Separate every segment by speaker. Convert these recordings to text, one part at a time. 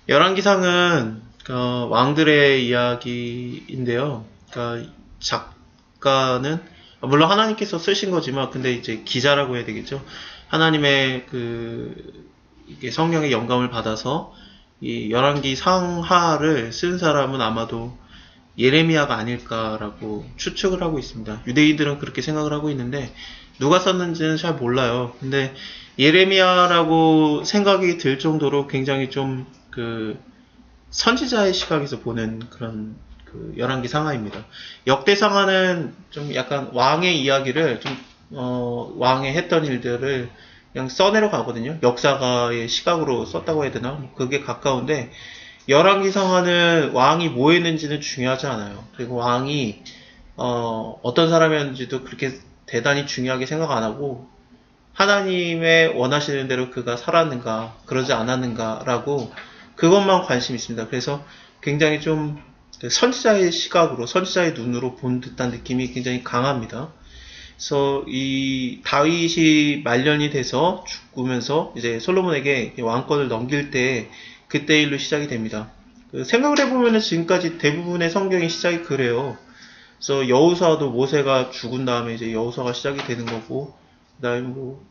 Speaker 1: 열왕기상은 왕들의 이야기인데요. 그러니까 작가는 물론 하나님께서 쓰신 거지만 근데 이제 기자라고 해야 되겠죠. 하나님의 이게 성령의 영감을 받아서 이 열왕기 상하를 쓴 사람은 아마도 예레미야가 아닐까라고 추측을 하고 있습니다. 유대인들은 그렇게 생각을 하고 있는데 누가 썼는지는 잘 몰라요. 근데 예레미야라고 생각이 들 정도로 굉장히 좀 선지자의 시각에서 보는 그런 열왕기 상하입니다. 역대 상하는 좀 약간 왕의 이야기를 왕의 했던 일들을 그냥 써내려 가거든요. 역사가의 시각으로 썼다고 해야 되나? 그게 가까운데 열왕기 상하는 왕이 뭐 했는지는 중요하지 않아요. 그리고 왕이 어떤 사람이었는지도 그렇게 대단히 중요하게 생각 안 하고 하나님의 원하시는 대로 그가 살았는가 그러지 않았는가라고 그것만 관심이 있습니다. 그래서 굉장히 좀 선지자의 시각으로 선지자의 눈으로 본 듯한 느낌이 굉장히 강합니다. 그래서 이 다윗이 말년이 돼서 죽으면서 이제 솔로몬에게 왕권을 넘길 때 그때 일로 시작이 됩니다. 생각을 해보면 지금까지 대부분의 성경의 시작이 그래요. 그래서 여호수아도 모세가 죽은 다음에 이제 여호수아가 시작이 되는 거고, 그다음에 뭐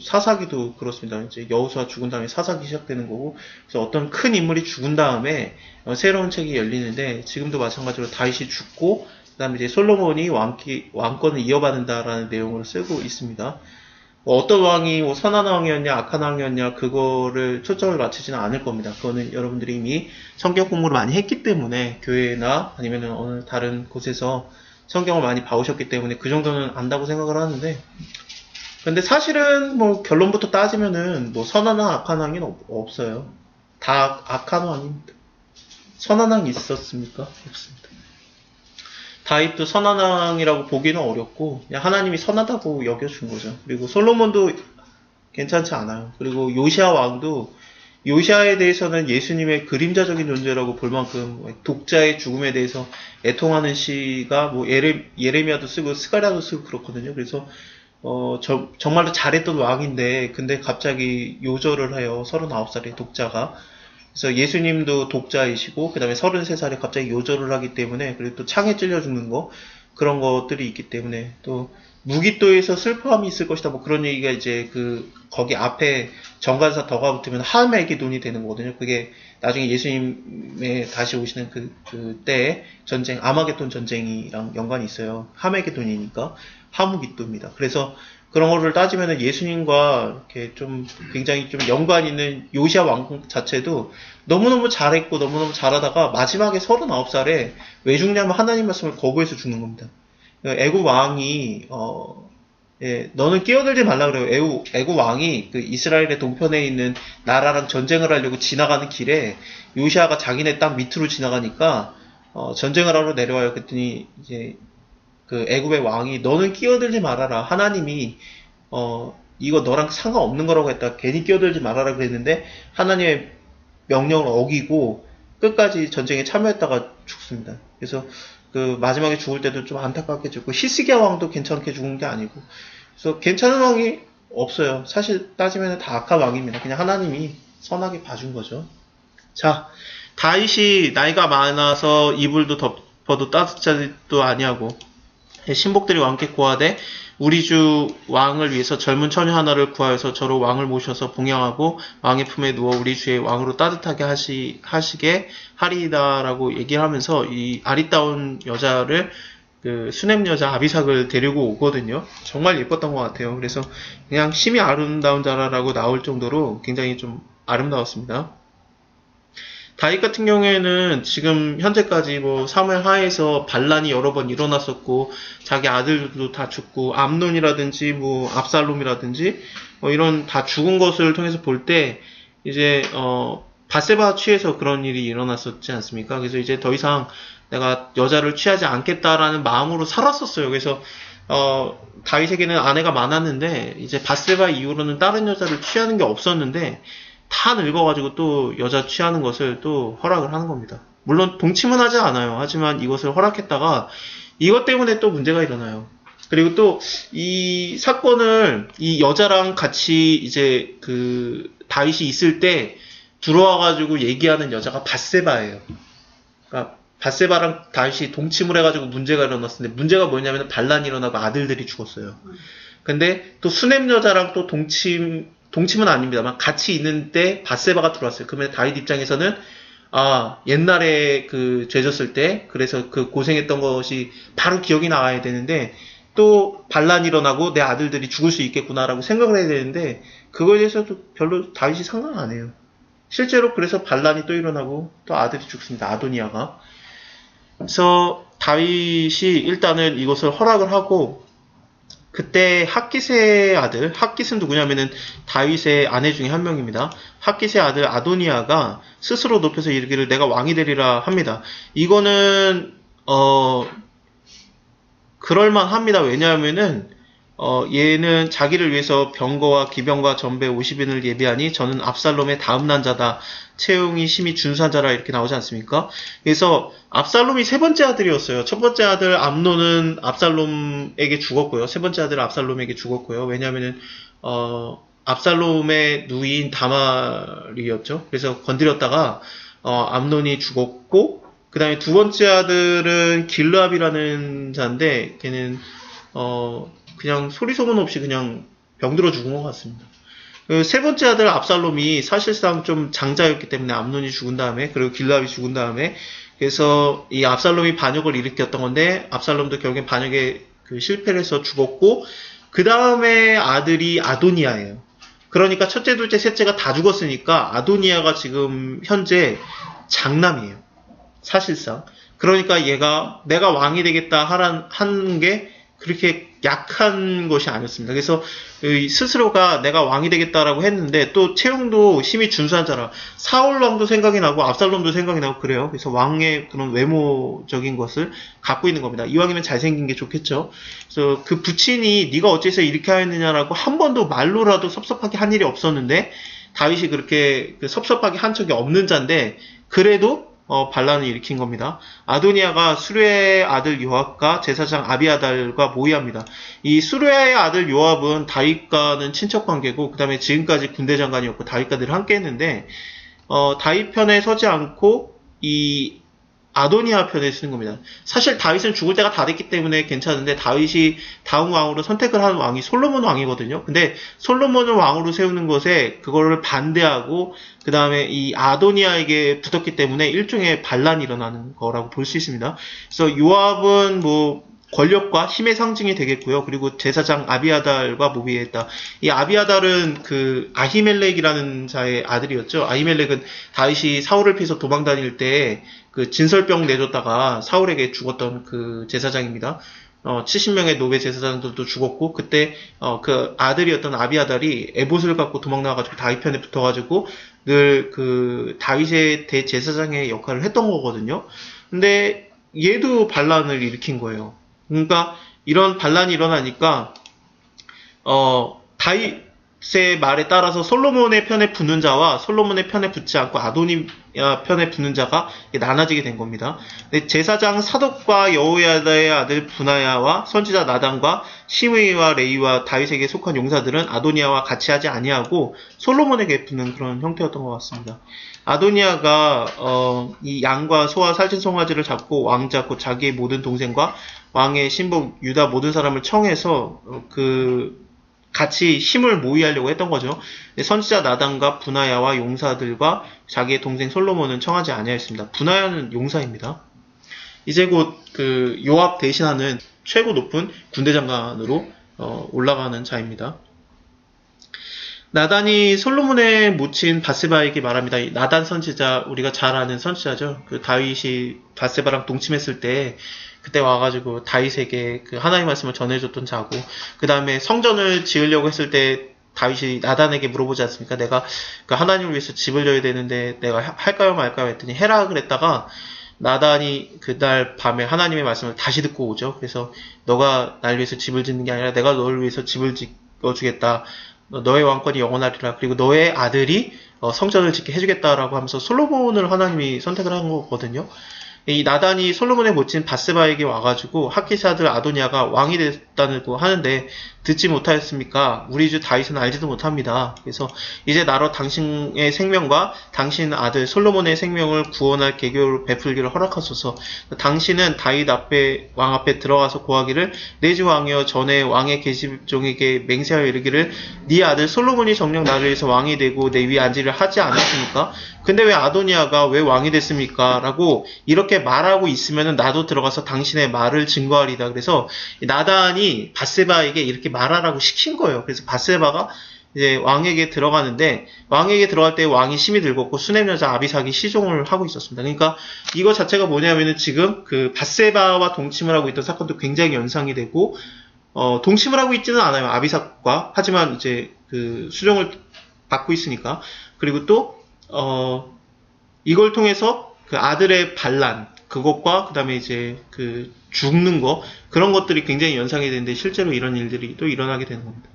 Speaker 1: 사사기도 그렇습니다. 이제 여호수아 죽은 다음에 사사기 시작되는 거고, 그래서 어떤 큰 인물이 죽은 다음에 새로운 책이 열리는데 지금도 마찬가지로 다윗이 죽고 그다음에 이제 솔로몬이 왕권을 이어받는다라는 내용을 쓰고 있습니다. 뭐 어떤 왕이 뭐 선한 왕이었냐 악한 왕이었냐 그거를 초점을 맞추지는 않을 겁니다. 그거는 여러분들이 이미 성경 공부를 많이 했기 때문에 교회나 아니면 어느 다른 곳에서 성경을 많이 봐오셨기 때문에 그 정도는 안다고 생각을 하는데, 근데 사실은 뭐 결론부터 따지면은 뭐 선한 왕 악한 왕이 없어요. 다 악한 왕입니다. 선한 왕이 있었습니까? 없습니다. 다윗도 선한 왕이라고 보기는 어렵고 그냥 하나님이 선하다고 여겨준 거죠. 그리고 솔로몬도 괜찮지 않아요. 그리고 요시아 왕도 요시아에 대해서는 예수님의 그림자적인 존재라고 볼 만큼 독자의 죽음에 대해서 애통하는 시가 뭐 예레미야도 쓰고 스가랴도 쓰고 그렇거든요. 그래서 정말로 잘했던 왕인데 근데 갑자기 요절을 해요. 39살의 독자가. 그래서 예수님도 독자이시고 그 다음에 33살에 갑자기 요절을 하기 때문에, 그리고 또 창에 찔려 죽는 거 그런 것들이 있기 때문에, 또 무기또에서 슬퍼함이 있을 것이다 뭐 그런 얘기가 이제 거기 앞에 정관사 덕가 붙으면 하메기돈이 되는 거거든요. 그게 나중에 예수님의 다시 오시는 그때 전쟁 아마겟돈 전쟁이랑 연관이 있어요. 하메기돈이니까 하무기또입니다. 그래서 그런 거를 따지면 예수님과 이렇게 좀 굉장히 좀 연관 있는 요시아 왕 자체도 너무너무 잘했고 너무너무 잘하다가 마지막에 39살에 왜 죽냐면 하나님 말씀을 거부해서 죽는 겁니다. 애굽 왕이 너는 끼어들지 말라 그래요. 애굽 왕이 이스라엘의 동편에 있는 나라랑 전쟁을 하려고 지나가는 길에 요시아가 자기네 땅 밑으로 지나가니까 전쟁을 하러 내려와요. 그랬더니 이제 애굽의 왕이 너는 끼어들지 말아라. 하나님이 이거 너랑 상관없는 거라고 했다. 괜히 끼어들지 말아라 그랬는데 하나님의 명령을 어기고 끝까지 전쟁에 참여했다가 죽습니다. 그래서 마지막에 죽을 때도 좀 안타깝게 죽고, 히스기야 왕도 괜찮게 죽은 게 아니고, 그래서 괜찮은 왕이 없어요. 사실 따지면 다 악한 왕입니다. 그냥 하나님이 선하게 봐준 거죠. 자, 다윗이 나이가 많아서 이불도 덮어도 따뜻하지도 아니하고 신복들이 왕께 고하되 우리 주 왕을 위해서 젊은 처녀 하나를 구하여서 저로 왕을 모셔서 봉양하고 왕의 품에 누워 우리 주의 왕으로 따뜻하게 하시게 하리이다라고 얘기를 하면서 이 아리따운 여자를 수냄 여자 아비삭을 데리고 오거든요. 정말 예뻤던 것 같아요. 그래서 그냥 심히 아름다운 자라라고 나올 정도로 굉장히 좀 아름다웠습니다. 다윗 같은 경우에는 지금 현재까지 뭐 사무엘 하에서 반란이 여러 번 일어났었고 자기 아들들도 다 죽고 암논이라든지 뭐 압살롬이라든지 뭐 이런 다 죽은 것을 통해서 볼 때 이제 밧세바 취해서 그런 일이 일어났었지 않습니까? 그래서 이제 더 이상 내가 여자를 취하지 않겠다라는 마음으로 살았었어요. 그래서 다윗에게는 아내가 많았는데 이제 밧세바 이후로는 다른 여자를 취하는 게 없었는데 다 늙어가지고 또 여자 취하는 것을 또 허락을 하는 겁니다. 물론 동침은 하지 않아요. 하지만 이것을 허락했다가 이것 때문에 또 문제가 일어나요. 그리고 또 이 사건을 이 여자랑 같이 이제 다윗이 있을 때 들어와가지고 얘기하는 여자가 밧세바예요. 그러니까 밧세바랑 다윗이 동침을 해가지고 문제가 일어났는데 문제가 뭐냐면 반란이 일어나고 아들들이 죽었어요. 근데 또 수냄 여자랑 또 동침은 아닙니다만 같이 있는데 밧세바가 들어왔어요. 그러면 다윗 입장에서는 옛날에 그 죄졌을 때 그래서 그 고생했던 것이 바로 기억이 나와야 되는데 또 반란이 일어나고 내 아들들이 죽을 수 있겠구나라고 생각을 해야 되는데 그거에 대해서도 별로 다윗이 상관 안 해요. 실제로 그래서 반란이 또 일어나고 또 아들이 죽습니다. 아도니아가. 그래서 다윗이 일단은 이것을 허락을 하고 그때 핫깃의 아들, 핫깃은 누구냐면은 다윗의 아내 중에 한 명입니다. 핫깃의 아들 아도니아가 스스로 높여서 이르기를 내가 왕이 되리라 합니다. 이거는 그럴만합니다. 왜냐하면은 얘는 자기를 위해서 병거와 기병과 전배 50인을 예비하니 저는 압살롬의 다음 난자다. 채용이 심히 준수한 자라 이렇게 나오지 않습니까? 그래서 압살롬이 세 번째 아들이었어요. 첫 번째 아들 암논은 압살롬에게 죽었고요. 세 번째 아들 압살롬에게 죽었고요. 왜냐하면은 압살롬의 누이인 다말이었죠. 그래서 건드렸다가 암논이 죽었고 그 다음에 두 번째 아들은 길르압이라는 자인데 걔는 그냥 소리 소문 없이 그냥 병들어 죽은 것 같습니다. 그 세 번째 아들 압살롬이 사실상 좀 장자였기 때문에 암논이 죽은 다음에 그리고 길르압이 죽은 다음에 그래서 이 압살롬이 반역을 일으켰던 건데 압살롬도 결국엔 반역에 실패를 해서 죽었고 그 다음에 아들이 아도니아예요. 그러니까 첫째, 둘째, 셋째가 다 죽었으니까 아도니아가 지금 현재 장남이에요. 사실상. 그러니까 얘가 내가 왕이 되겠다 하는 게 그렇게 약한 것이 아니었습니다. 그래서 스스로가 내가 왕이 되겠다라고 했는데 또 채용도 심히 준수한 자라 사울 왕도 생각이 나고 압살롬도 생각이 나고 그래요. 그래서 왕의 그런 외모적인 것을 갖고 있는 겁니다. 이왕이면 잘생긴 게 좋겠죠. 그래서 그 부친이 네가 어째서 이렇게 하였느냐라고 한 번도 말로라도 섭섭하게 한 일이 없었는데 다윗이 그렇게 섭섭하게 한 적이 없는 자인데 그래도 반란을 일으킨 겁니다. 아도니아가 수르의 아들 요압과 제사장 아비아달과 모의합니다. 이 수르의 아들 요압은 다윗과는 친척 관계고 그 다음에 지금까지 군대 장관이었고 다윗과 늘 함께 했는데 다윗 편에 서지 않고 이 아도니아 편에 쓰는 겁니다. 사실 다윗은 죽을 때가 다 됐기 때문에 괜찮은데 다윗이 다음 왕으로 선택을 한 왕이 솔로몬 왕이거든요. 근데 솔로몬을 왕으로 세우는 것에 그거를 반대하고 그 다음에 이 아도니아에게 붙었기 때문에 일종의 반란이 일어나는 거라고 볼 수 있습니다. 그래서 요압은 뭐 권력과 힘의 상징이 되겠고요. 그리고 제사장 아비아달과 모비했다. 이 아비아달은 그 아히멜렉이라는 자의 아들이었죠. 아히멜렉은 다윗이 사울을 피해서 도망 다닐 때 그 진설병 내줬다가 사울에게 죽었던 그 제사장입니다. 70명의 노베 제사장들도 죽었고 그때 그 아들이었던 아비아달이 에봇을 갖고 도망 나와가지고 다윗 편에 붙어가지고 늘 그 다윗의 대제사장의 역할을 했던 거거든요. 근데 얘도 반란을 일으킨 거예요. 그러니까 이런 반란이 일어나니까 다윗의 말에 따라서 솔로몬의 편에 붙는 자와 솔로몬의 편에 붙지 않고 아도니아 편에 붙는 자가 나눠지게 된 겁니다. 제사장 사독과 여호야다의 아들 분하야와 선지자 나단과 시므이와 레이와 다윗에게 속한 용사들은 아도니아와 같이 하지 아니하고 솔로몬에게 붙는 그런 형태였던 것 같습니다. 아도니아가 이 양과 소와 살찐 송아지를 잡고 왕자 곧 자기의 모든 동생과 왕의 신복 유다 모든 사람을 청해서 같이 힘을 모의하려고 했던 거죠. 선지자 나단과 분하야와 용사들과 자기의 동생 솔로몬은 청하지 아니하였습니다. 분하야는 용사입니다. 이제 곧 요압 대신하는 최고 높은 군대 장관으로 올라가는 자입니다. 나단이 솔로몬의 모친 밧세바에게 말합니다. 나단 선지자, 우리가 잘 아는 선지자죠. 다윗이 밧세바랑 동침했을 때 그때 와가지고 다윗에게 하나님의 말씀을 전해줬던 자고, 그 다음에 성전을 지으려고 했을 때 다윗이 나단에게 물어보지 않습니까? 내가 하나님을 위해서 집을 져야 되는데 내가 할까요 말까요 했더니 해라 그랬다가 나단이 그날 밤에 하나님의 말씀을 다시 듣고 오죠. 그래서 너가 날 위해서 집을 짓는 게 아니라 내가 너를 위해서 집을 지어주겠다. 너의 왕권이 영원하리라. 그리고 너의 아들이 성전을 짓게 해주겠다라고 하면서 솔로몬을 하나님이 선택을 한 거거든요. 이 나단이 솔로몬의 모친 밧세바에게 와가지고 핫깃의 아들 아도니아가 왕이 듣다고 하는데 듣지 못하였습니까? 우리 주 다윗은 알지도 못합니다. 그래서 이제 나로 당신의 생명과 당신 아들 솔로몬의 생명을 구원할 계교를 베풀기를 허락하소서. 당신은 다윗 앞에 왕 앞에 들어가서 고하기를 내 주 왕이여 전에 왕의 계집종에게 맹세하여 이르기를 네 아들 솔로몬이 정녕 나를 위해서 왕이 되고 내 위에 앉으려 하지 않았습니까? 근데 왜 아도니아가 왜 왕이 됐습니까? 라고 이렇게 말하고 있으면 나도 들어가서 당신의 말을 증거하리다. 그래서 나단이 밧세바에게 이렇게 말하라고 시킨 거예요. 그래서 밧세바가 이제 왕에게 들어가는데 왕에게 들어갈 때 왕이 심히 늙었고 수냄 여자 아비삭이 시종을 하고 있었습니다. 그러니까 이거 자체가 뭐냐면은 지금 그 밧세바와 동침을 하고 있던 사건도 굉장히 연상이 되고 동침을 하고 있지는 않아요. 아비삭과. 하지만 이제 그 수종을 받고 있으니까. 그리고 또 이걸 통해서 그 아들의 반란, 그것과 그 다음에 이제 그 죽는 거, 그런 것들이 굉장히 연상이 되는데 실제로 이런 일들이 또 일어나게 되는 겁니다.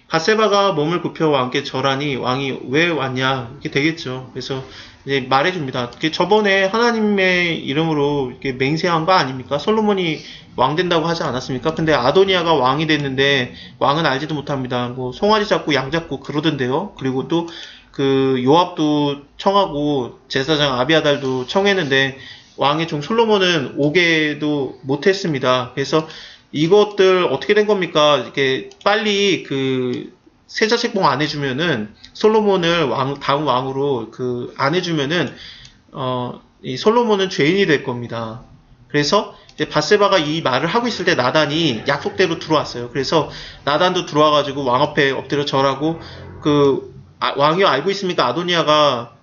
Speaker 1: 밧세바가 몸을 굽혀 왕께 절하니 왕이 왜 왔냐? 이렇게 되겠죠. 그래서 이제 말해줍니다. 저번에 하나님의 이름으로 이렇게 맹세한 거 아닙니까? 솔로몬이 왕 된다고 하지 않았습니까? 근데 아도니아가 왕이 됐는데 왕은 알지도 못합니다. 뭐 송아지 잡고 양 잡고 그러던데요. 그리고 또 그 요압도 청하고 제사장 아비아달도 청했는데 왕의 종 솔로몬은 오게도 못했습니다. 그래서 이것들 어떻게 된 겁니까? 이렇게 빨리 그 세자책봉 안 해주면은 솔로몬을 다음 왕으로 그 안 해주면은 이 솔로몬은 죄인이 될 겁니다. 그래서 이제 밧세바가 이 말을 하고 있을 때 나단이 약속대로 들어왔어요. 그래서 나단도 들어와가지고 왕 앞에 엎드려 절하고 왕이 알고 있습니까? 아도니아가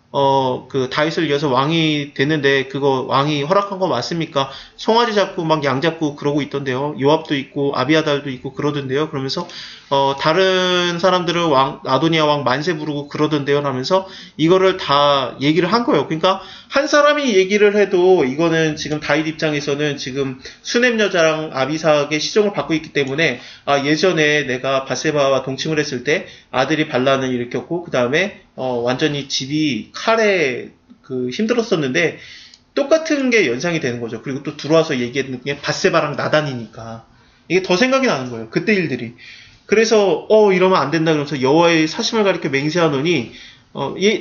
Speaker 1: 그 다윗을 이어서 왕이 됐는데 그거 왕이 허락한 거 맞습니까? 송아지 잡고 막 양 잡고 그러고 있던데요. 요압도 있고 아비아달도 있고 그러던데요. 그러면서 다른 사람들은 아도니아 왕 만세 부르고 그러던데요. 라면서 이거를 다 얘기를 한 거예요. 그러니까 한 사람이 얘기를 해도 이거는 지금 다윗 입장에서는 지금 수냄 여자랑 아비삭의 시종을 받고 있기 때문에 예전에 내가 밧세바와 동침을 했을 때 아들이 반란을 일으켰고 그 다음에 완전히 집이 칼에 힘들었었는데 똑같은 게 연상이 되는 거죠. 그리고 또 들어와서 얘기했는 게 밧세바랑 나단이니까 이게 더 생각이 나는 거예요. 그때 일들이. 그래서 이러면 안 된다 그러면서 여호와의 사심을 가리켜 맹세하노니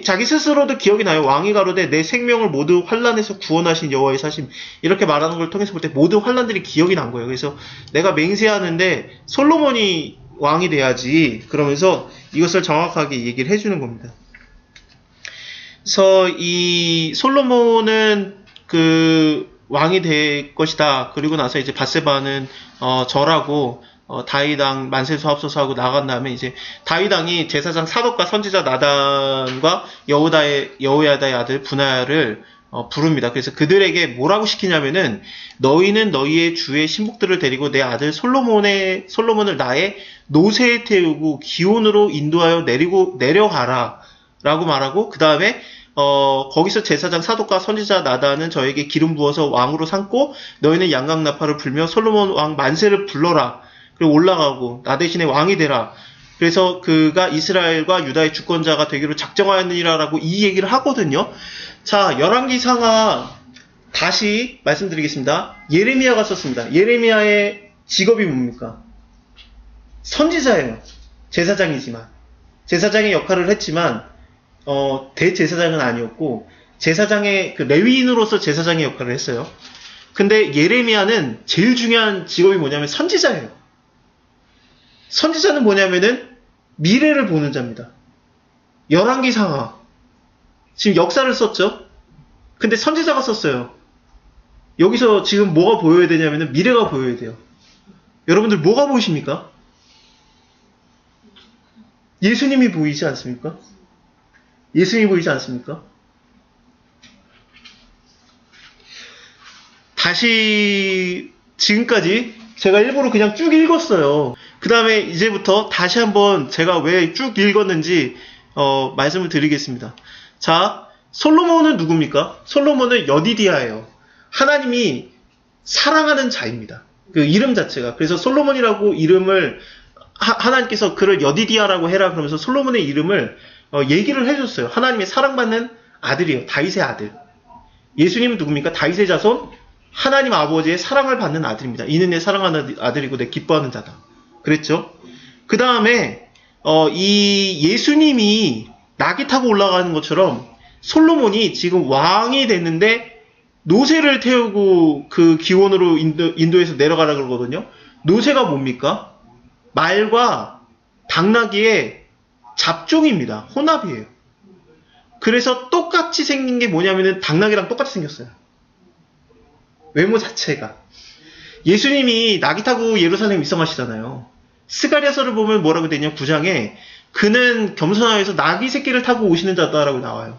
Speaker 1: 자기 스스로도 기억이 나요. 왕이 가로되 내 생명을 모두 환난에서 구원하신 여호와의 사심, 이렇게 말하는 걸 통해서 볼 때 모든 환난들이 기억이 난 거예요. 그래서 내가 맹세하는데 솔로몬이 왕이 돼야지, 그러면서 이것을 정확하게 얘기를 해주는 겁니다. 그래서 이 솔로몬은 왕이 될 것이다. 그리고 나서 이제 밧세바는 절하고 다윗왕 만세수합소서하고 나간 다음에 이제 다윗왕이 제사장 사독과 선지자 나단과 여호야다의 아들 분하야를 부릅니다. 그래서 그들에게 뭐라고 시키냐면은 너희는 너희의 주의 신복들을 데리고 내 아들 솔로몬을 나의 노새에 태우고 기온으로 인도하여 내려가라 라고 말하고, 그 다음에 거기서 제사장 사독과 선지자 나단은 저에게 기름 부어서 왕으로 삼고 너희는 양각나팔을 불며 솔로몬 왕 만세를 불러라. 그리고 올라가고 나 대신에 왕이 되라. 그래서 그가 이스라엘과 유다의 주권자가 되기로 작정하였느니라라고 이 얘기를 하거든요. 자, 열왕기상하 다시 말씀드리겠습니다. 예레미야가 썼습니다. 예레미야의 직업이 뭡니까? 선지자예요. 제사장이지만. 제사장의 역할을 했지만 대제사장은 아니었고 제사장의 레위인으로서 제사장의 역할을 했어요. 근데 예레미야는 제일 중요한 직업이 뭐냐면 선지자예요. 선지자는 뭐냐면은 미래를 보는 자입니다. 열왕기상하 지금 역사를 썼죠. 근데 선지자가 썼어요. 여기서 지금 뭐가 보여야 되냐면은 미래가 보여야 돼요. 여러분들 뭐가 보이십니까? 예수님이 보이지 않습니까? 예수님이 보이지 않습니까? 다시 지금까지 제가 일부러 그냥 쭉 읽었어요. 그 다음에 이제부터 다시 한번 제가 왜 쭉 읽었는지 말씀을 드리겠습니다. 자, 솔로몬은 누굽니까? 솔로몬은 여디디아예요. 하나님이 사랑하는 자입니다. 그 이름 자체가. 그래서 솔로몬이라고 이름을 하나님께서 그를 여디디아라고 해라 그러면서 솔로몬의 이름을 얘기를 해줬어요. 하나님의 사랑받는 아들이에요. 다윗의 아들. 예수님은 누굽니까? 다윗의 자손 하나님 아버지의 사랑을 받는 아들입니다. 이는 내 사랑하는 아들이고 내 기뻐하는 자다. 그랬죠? 그 다음에 이 예수님이 낙이 타고 올라가는 것처럼 솔로몬이 지금 왕이 됐는데 노새를 태우고 그 기원으로 인도에서 내려가라 그러거든요. 노새가 뭡니까? 말과 당나귀의 잡종입니다. 혼합이에요. 그래서 똑같이 생긴 게 뭐냐면은 당나귀랑 똑같이 생겼어요. 외모 자체가. 예수님이 낙이 타고 예루살렘 입성하시잖아요. 스가랴서를 보면 뭐라고 되냐 9장에 그는 겸손하여서 낙이 새끼를 타고 오시는 자다라고 나와요.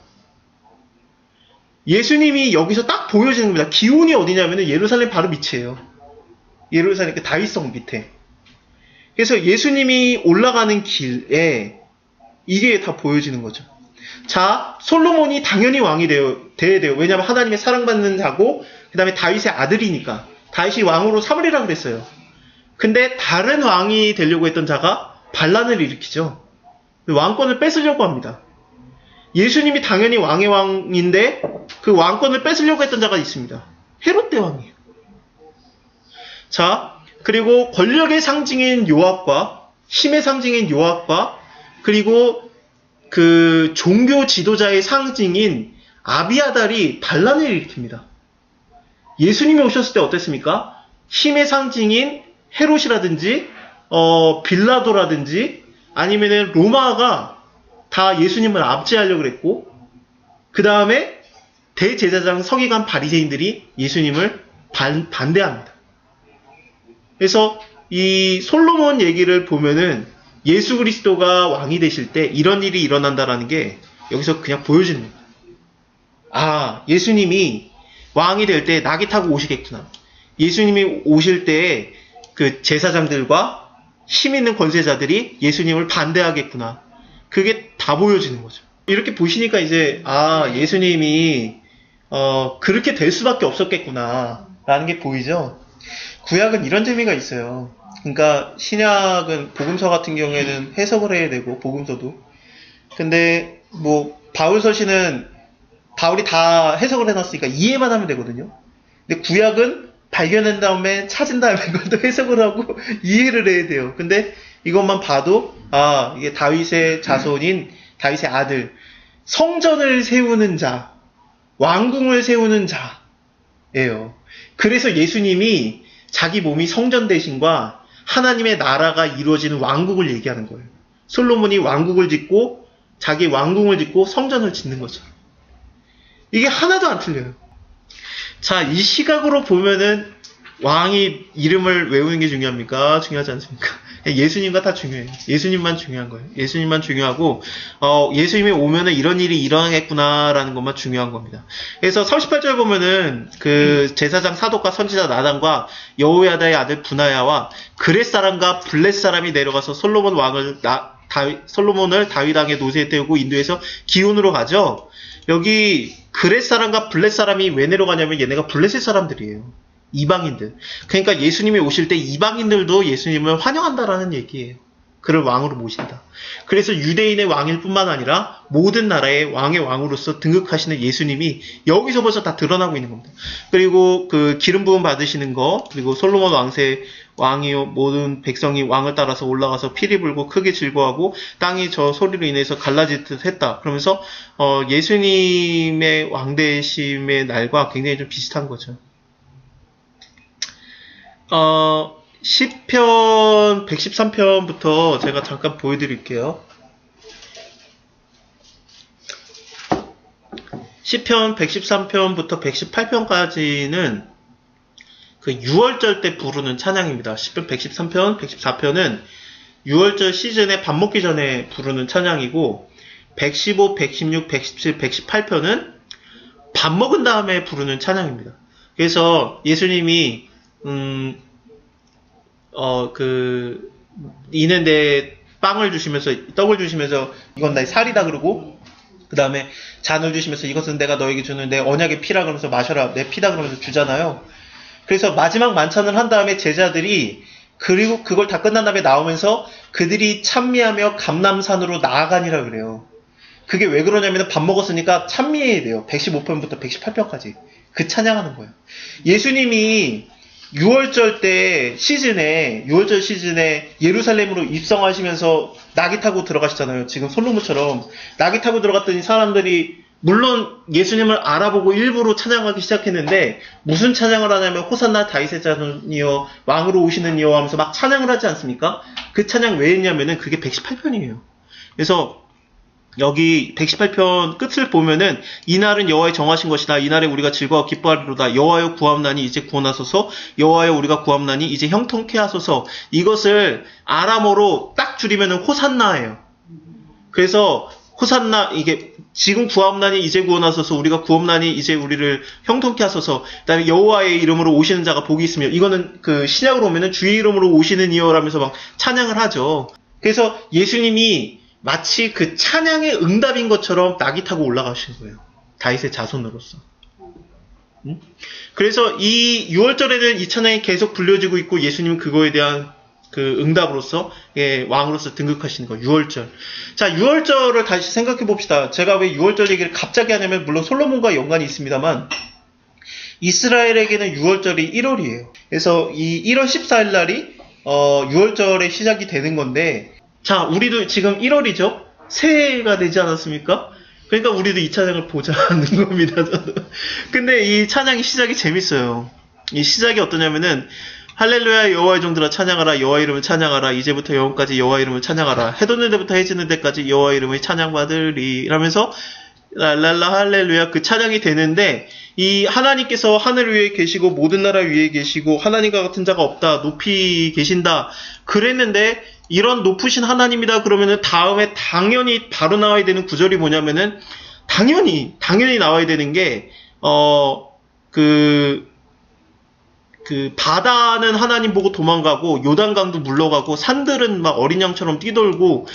Speaker 1: 예수님이 여기서 딱 보여지는 겁니다. 기온이 어디냐면은 예루살렘 바로 밑이에요. 예루살렘 그 다윗성 밑에. 그래서 예수님이 올라가는 길에 이게 다 보여지는 거죠. 자, 솔로몬이 당연히 왕이 돼야 돼요. 왜냐하면 하나님의 사랑받는 자고 그 다음에 다윗의 아들이니까. 다윗이 왕으로 삼으리라 그랬어요. 근데 다른 왕이 되려고 했던 자가 반란을 일으키죠. 왕권을 뺏으려고 합니다. 예수님이 당연히 왕의 왕인데 그 왕권을 뺏으려고 했던 자가 있습니다. 헤롯 대왕이에요. 자, 그리고 권력의 상징인 요압과 힘의 상징인 요압과 그리고 그 종교 지도자의 상징인 아비아달이 반란을 일으킵니다. 예수님이 오셨을 때 어땠습니까? 힘의 상징인 헤롯이라든지 빌라도라든지 아니면은 로마가 다 예수님을 압제하려고 그랬고 그 다음에 대제사장 서기관 바리새인들이 예수님을 반대합니다. 그래서 이 솔로몬 얘기를 보면은 예수 그리스도가 왕이 되실 때 이런 일이 일어난다라는 게 여기서 그냥 보여지는 겁니다. 아, 예수님이 왕이 될 때 낙이 타고 오시겠구나. 예수님이 오실 때 그 제사장들과 힘 있는 권세자들이 예수님을 반대하겠구나. 그게 다 보여지는 거죠. 이렇게 보시니까 이제 예수님이 그렇게 될 수밖에 없었겠구나 라는 게 보이죠. 구약은 이런 재미가 있어요. 그러니까 신약은 복음서 같은 경우에는 해석을 해야 되고 복음서도 근데 뭐 바울서신은 바울이 다 해석을 해놨으니까 이해만 하면 되거든요. 근데 구약은 발견한 다음에 찾은 다음에 그것도 해석을 하고 이해를 해야 돼요. 근데 이것만 봐도 이게 다윗의 자손인 다윗의 아들 성전을 세우는 자 왕궁을 세우는 자예요. 그래서 예수님이 자기 몸이 성전 대신과 하나님의 나라가 이루어지는 왕국을 얘기하는 거예요. 솔로몬이 왕국을 짓고 자기 왕궁을 짓고 성전을 짓는 거죠. 이게 하나도 안 틀려요. 자, 이 시각으로 보면은 왕이 이름을 외우는 게 중요합니까? 중요하지 않습니까? 예수님과 다 중요해요. 예수님만 중요한 거예요. 예수님만 중요하고 예수님이 오면은 이런 일이 일어나겠구나라는 것만 중요한 겁니다. 그래서 38절 보면은 그 제사장 사독과 선지자 나단과 여호야다의 아들 분하야와 그렛 사람과 블렛 사람이 내려가서 솔로몬을 다윗 왕의 노새에 태우고 인도에서 기온으로 가죠. 여기 그렛 사람과 블렛 사람이 왜 내려가냐면 얘네가 블렛의 사람들이에요. 이방인들. 그러니까 예수님이 오실 때 이방인들도 예수님을 환영한다라는 얘기예요. 그를 왕으로 모신다. 그래서 유대인의 왕일 뿐만 아니라 모든 나라의 왕의 왕으로서 등극하시는 예수님이 여기서 벌써 다 드러나고 있는 겁니다. 그리고 그 기름 부음 받으시는 거, 그리고 솔로몬 왕세 왕이요 모든 백성이 왕을 따라서 올라가서 피리 불고 크게 즐거워하고 땅이 저 소리로 인해서 갈라질 듯 했다. 그러면서 예수님의 왕되심의 날과 굉장히 좀 비슷한 거죠. 시편 113편부터 제가 잠깐 보여드릴게요. 시편 113편부터 118편까지는 그 6월절 때 부르는 찬양입니다. 시편 113편, 114편은 6월절 시즌에 밥 먹기 전에 부르는 찬양이고 115, 116, 117, 118편은 밥 먹은 다음에 부르는 찬양입니다. 그래서 예수님이 이는 내 빵을 주시면서 떡을 주시면서 이건 나의 살이다 그러고 그 다음에 잔을 주시면서 이것은 내가 너에게 주는 내 언약의 피라 그러면서 마셔라 내 피다 그러면서 주잖아요. 그래서 마지막 만찬을 한 다음에 제자들이 그리고 그걸 다 끝난 다음에 나오면서 그들이 찬미하며 감람산으로 나아가니라 그래요. 그게 왜 그러냐면 밥 먹었으니까 찬미해야 돼요. 115편부터 118편까지. 그 찬양하는 거예요. 예수님이 6월절 시즌에 예루살렘으로 입성하시면서 낙이 타고 들어가시잖아요. 지금 솔로몬처럼 낙이 타고 들어갔더니 사람들이 물론 예수님을 알아보고 일부러 찬양하기 시작했는데 무슨 찬양을 하냐면 호산나 다윗의 자손이여 왕으로 오시는 이여 하면서 막 찬양을 하지 않습니까? 그 찬양 왜 했냐면은 그게 118편이에요. 그래서 여기 118편 끝을 보면은 이날은 여호와의 정하신 것이다. 이날에 우리가 즐거워 기뻐하리로다. 여호와여 구함나니 이제 구원하소서. 여호와여 우리가 구함나니 이제 형통케 하소서. 이것을 아람어로 딱 줄이면은 호산나예요. 그래서 호산나 이게 지금 구함나니 이제 구원하소서. 우리가 구함나니 이제 우리를 형통케 하소서. 그다음에 여호와의 이름으로 오시는 자가 복이 있으며 이거는 그 신약으로 오면은 주의 이름으로 오시는 이여라면서 막 찬양을 하죠. 그래서 예수님이 마치 그 찬양의 응답인 것처럼 낙이 타고 올라가신 거예요. 다윗의 자손으로서. 그래서 이 6월절에는 이 찬양이 계속 불려지고 있고 예수님은 그거에 대한 그 응답으로서 왕으로서 등극하시는 거예요. 6월절. 자, 6월절을 다시 생각해 봅시다. 제가 왜 6월절 얘기를 갑자기 하냐면 물론 솔로몬과 연관이 있습니다만 이스라엘에게는 6월절이 1월이에요. 그래서 이 1월 14일 날이 6월절의 시작이 되는 건데 자, 우리도 지금 1월이죠? 새해가 되지 않았습니까? 그러니까 우리도 이 찬양을 보자는 겁니다, 저도. 근데 이 찬양이 시작이 재밌어요. 이 시작이 어떠냐면은, 할렐루야 여호와의 종들아 찬양하라, 여호와 이름을 찬양하라, 이제부터 영원까지 여호와 이름을 찬양하라, 해 돋는 데부터 해 지는 데까지 여호와 이름을 찬양받으리. 라면서, 랄랄라 할렐루야 그 찬양이 되는데, 이 하나님께서 하늘 위에 계시고 모든 나라 위에 계시고 하나님과 같은 자가 없다, 높이 계신다. 그랬는데, 이런 높으신 하나님이다 그러면은 다음에 당연히 바로 나와야 되는 구절이 뭐냐면은 당연히 나와야 되는 게 바다는 하나님 보고 도망가고 요단강도 물러가고 산들은 막 어린 양처럼 뛰돌고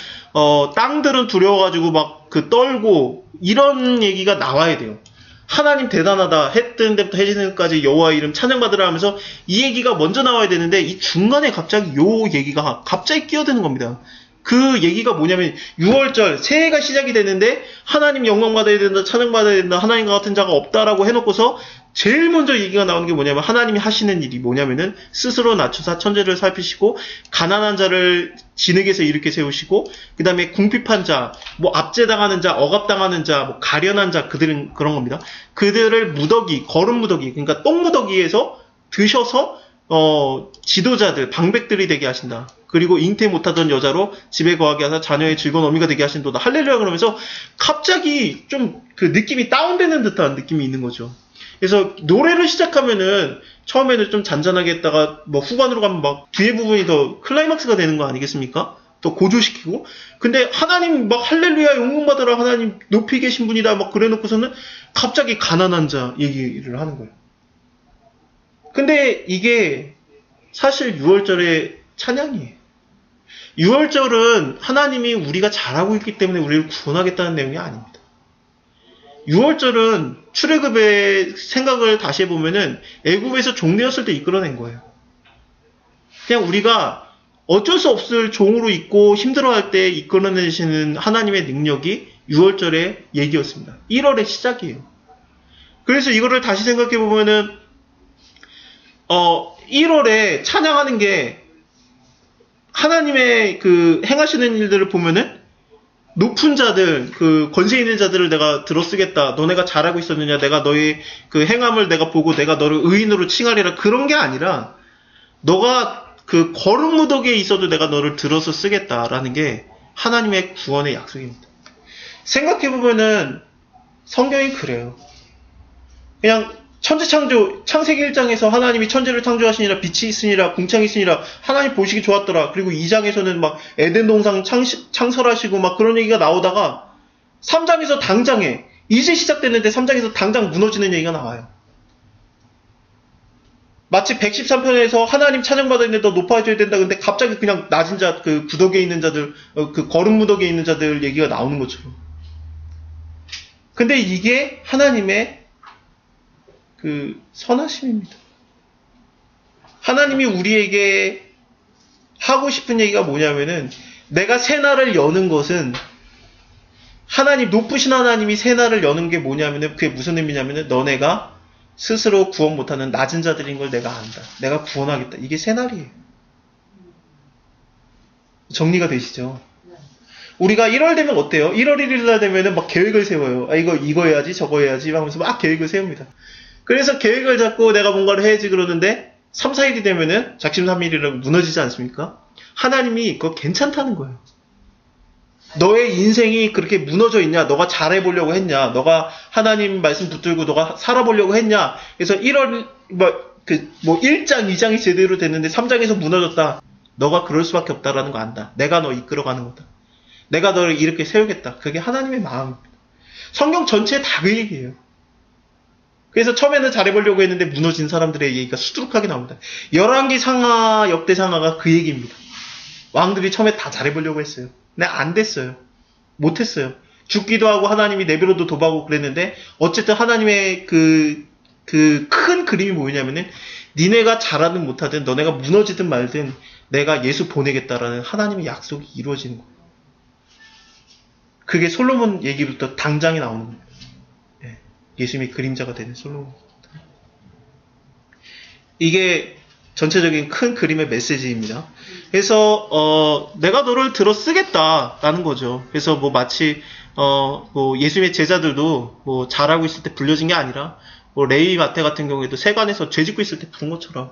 Speaker 1: 땅들은 두려워가지고 막 그 떨고 이런 얘기가 나와야 돼요. 하나님 대단하다. 해 뜨는 데부터 해 지는 데까지 여호와의 이름 찬양받으라 하면서 이 얘기가 먼저 나와야 되는데 이 중간에 갑자기 요 얘기가 갑자기 끼어드는 겁니다. 그 얘기가 뭐냐면 6월절 새해가 시작이 되는데 하나님 영광받아야 된다. 찬양받아야 된다. 하나님과 같은 자가 없다라고 해놓고서 제일 먼저 얘기가 나오는 게 뭐냐면 하나님이 하시는 일이 뭐냐면은 스스로 낮추사 천재를 살피시고 가난한 자를 진흙에서 일으켜 세우시고 그 다음에 궁핍한 자, 뭐 압제당하는 자, 억압당하는 자, 뭐 가련한 자 그들은 그런 겁니다. 그들을 무더기, 거름 무더기 그러니까 똥 무더기에서 드셔서 지도자들, 방백들이 되게 하신다. 그리고 잉태 못하던 여자로 집에 거하게 하사 자녀의 즐거운 어미가 되게 하신도다. 할렐루야 그러면서 갑자기 좀 그 느낌이 다운되는 듯한 느낌이 있는 거죠. 그래서 노래를 시작하면은 처음에는 좀 잔잔하게 했다가 뭐 후반으로 가면 막 뒤에 부분이 더 클라이막스가 되는 거 아니겠습니까? 더 고조시키고. 근데 하나님 막 할렐루야 영광받으라 하나님 높이 계신 분이다 막 그래놓고서는 갑자기 가난한 자 얘기를 하는 거예요. 근데 이게 사실 6월절의 찬양이에요. 6월절은 하나님이 우리가 잘하고 있기 때문에 우리를 구원하겠다는 내용이 아닙니다. 6월절은 출애굽의 생각을 다시 해보면은 애굽에서 종되었을 때 이끌어낸 거예요. 그냥 우리가 어쩔 수 없을 종으로 있고 힘들어할 때 이끌어내시는 하나님의 능력이 6월절의 얘기였습니다. 1월의 시작이에요. 그래서 이거를 다시 생각해보면은 1월에 찬양하는 게 하나님의 그 행하시는 일들을 보면은 높은 자들, 그 권세 있는 자들을 내가 들어쓰겠다. 너네가 잘하고 있었느냐? 내가 너의 그 행함을 내가 보고 내가 너를 의인으로 칭하리라. 그런 게 아니라 너가 그 거룩 무더기에 있어도 내가 너를 들어서 쓰겠다라는 게 하나님의 구원의 약속입니다. 생각해보면은 성경이 그래요. 그냥 천지창조, 창세기 1장에서 하나님이 천지를 창조하시니라 빛이 있으니라 궁창이 있으니라 하나님 보시기 좋았더라. 그리고 2장에서는 막 에덴 동산 창설하시고 막 그런 얘기가 나오다가 3장에서 당장에 이제 시작됐는데 3장에서 당장 무너지는 얘기가 나와요. 마치 113편에서 하나님 찬양받았는데 더 높아져야 된다. 근데 갑자기 그냥 낮은 자, 그 구덕에 있는 자들, 그 거룩 무덕에 있는 자들 얘기가 나오는 것처럼. 근데 이게 하나님의 그 선하심입니다. 하나님이 우리에게 하고 싶은 얘기가 뭐냐면은 내가 새날을 여는 것은 하나님 높으신 하나님이 새날을 여는 게 뭐냐면은 그게 무슨 의미냐면은 너네가 스스로 구원 못하는 낮은 자들인 걸 내가 안다. 내가 구원하겠다. 이게 새날이에요. 정리가 되시죠? 우리가 1월 되면 어때요? 1월 1일 날 되면은 막 계획을 세워요. 아, 이거 해야지, 저거 해야지 하면서 막 계획을 세웁니다. 그래서 계획을 잡고 내가 뭔가를 해야지 그러는데 3, 4일이 되면은 작심삼일이라고 무너지지 않습니까? 하나님이 그거 괜찮다는 거예요. 너의 인생이 그렇게 무너져 있냐? 너가 잘해보려고 했냐? 너가 하나님 말씀 붙들고 너가 살아보려고 했냐? 그래서 1월, 1장, 2장이 제대로 됐는데 3장에서 무너졌다. 너가 그럴 수밖에 없다라는 거 안다. 내가 너 이끌어가는 거다. 내가 너를 이렇게 세우겠다. 그게 하나님의 마음입니다. 성경 전체에 다 그 얘기예요. 그래서 처음에는 잘해보려고 했는데 무너진 사람들의 얘기가 수두룩하게 나옵니다. 열왕기 상하, 역대 상하가 그 얘기입니다. 왕들이 처음에 다 잘해보려고 했어요. 근데 안 됐어요. 못했어요. 죽기도 하고 하나님이 내버려도 도박하고 그랬는데 어쨌든 하나님의 그 큰 그림이 뭐냐면은 니네가 잘하든 못하든 너네가 무너지든 말든 내가 예수 보내겠다라는 하나님의 약속이 이루어지는 거예요. 그게 솔로몬 얘기부터 당장에 나오는 거예요. 예, 예수님의 그림자가 되는 솔로몬. 이게 전체적인 큰 그림의 메시지입니다. 그래서 내가 너를 들어 쓰겠다라는 거죠. 그래서 뭐 마치 뭐 예수님의 제자들도 뭐 잘하고 있을 때 불려진 게 아니라 뭐 레위 마태 같은 경우에도 세관에서 죄 짓고 있을 때 부른 것처럼,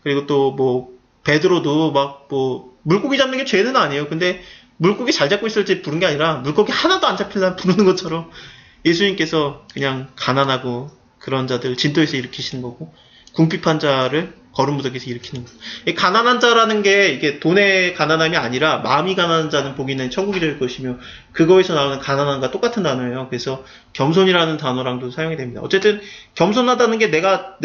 Speaker 1: 그리고 또 뭐 베드로도 막 뭐 물고기 잡는 게 죄는 아니에요. 근데 물고기 잘 잡고 있을 때 부른 게 아니라 물고기 하나도 안 잡히려면 부르는 것처럼 예수님께서 그냥 가난하고 그런 자들 진도에서 일으키시는 거고, 궁핍한 자를 거름무더기에서 일으키는 거예요. 이 가난한 자라는 게 이게 돈의 가난함이 아니라 마음이 가난한 자는 복이 있는 천국이 될 것이며, 그거에서 나오는 가난함과 똑같은 단어예요. 그래서 겸손이라는 단어랑도 사용이 됩니다. 어쨌든 겸손하다는 게 내가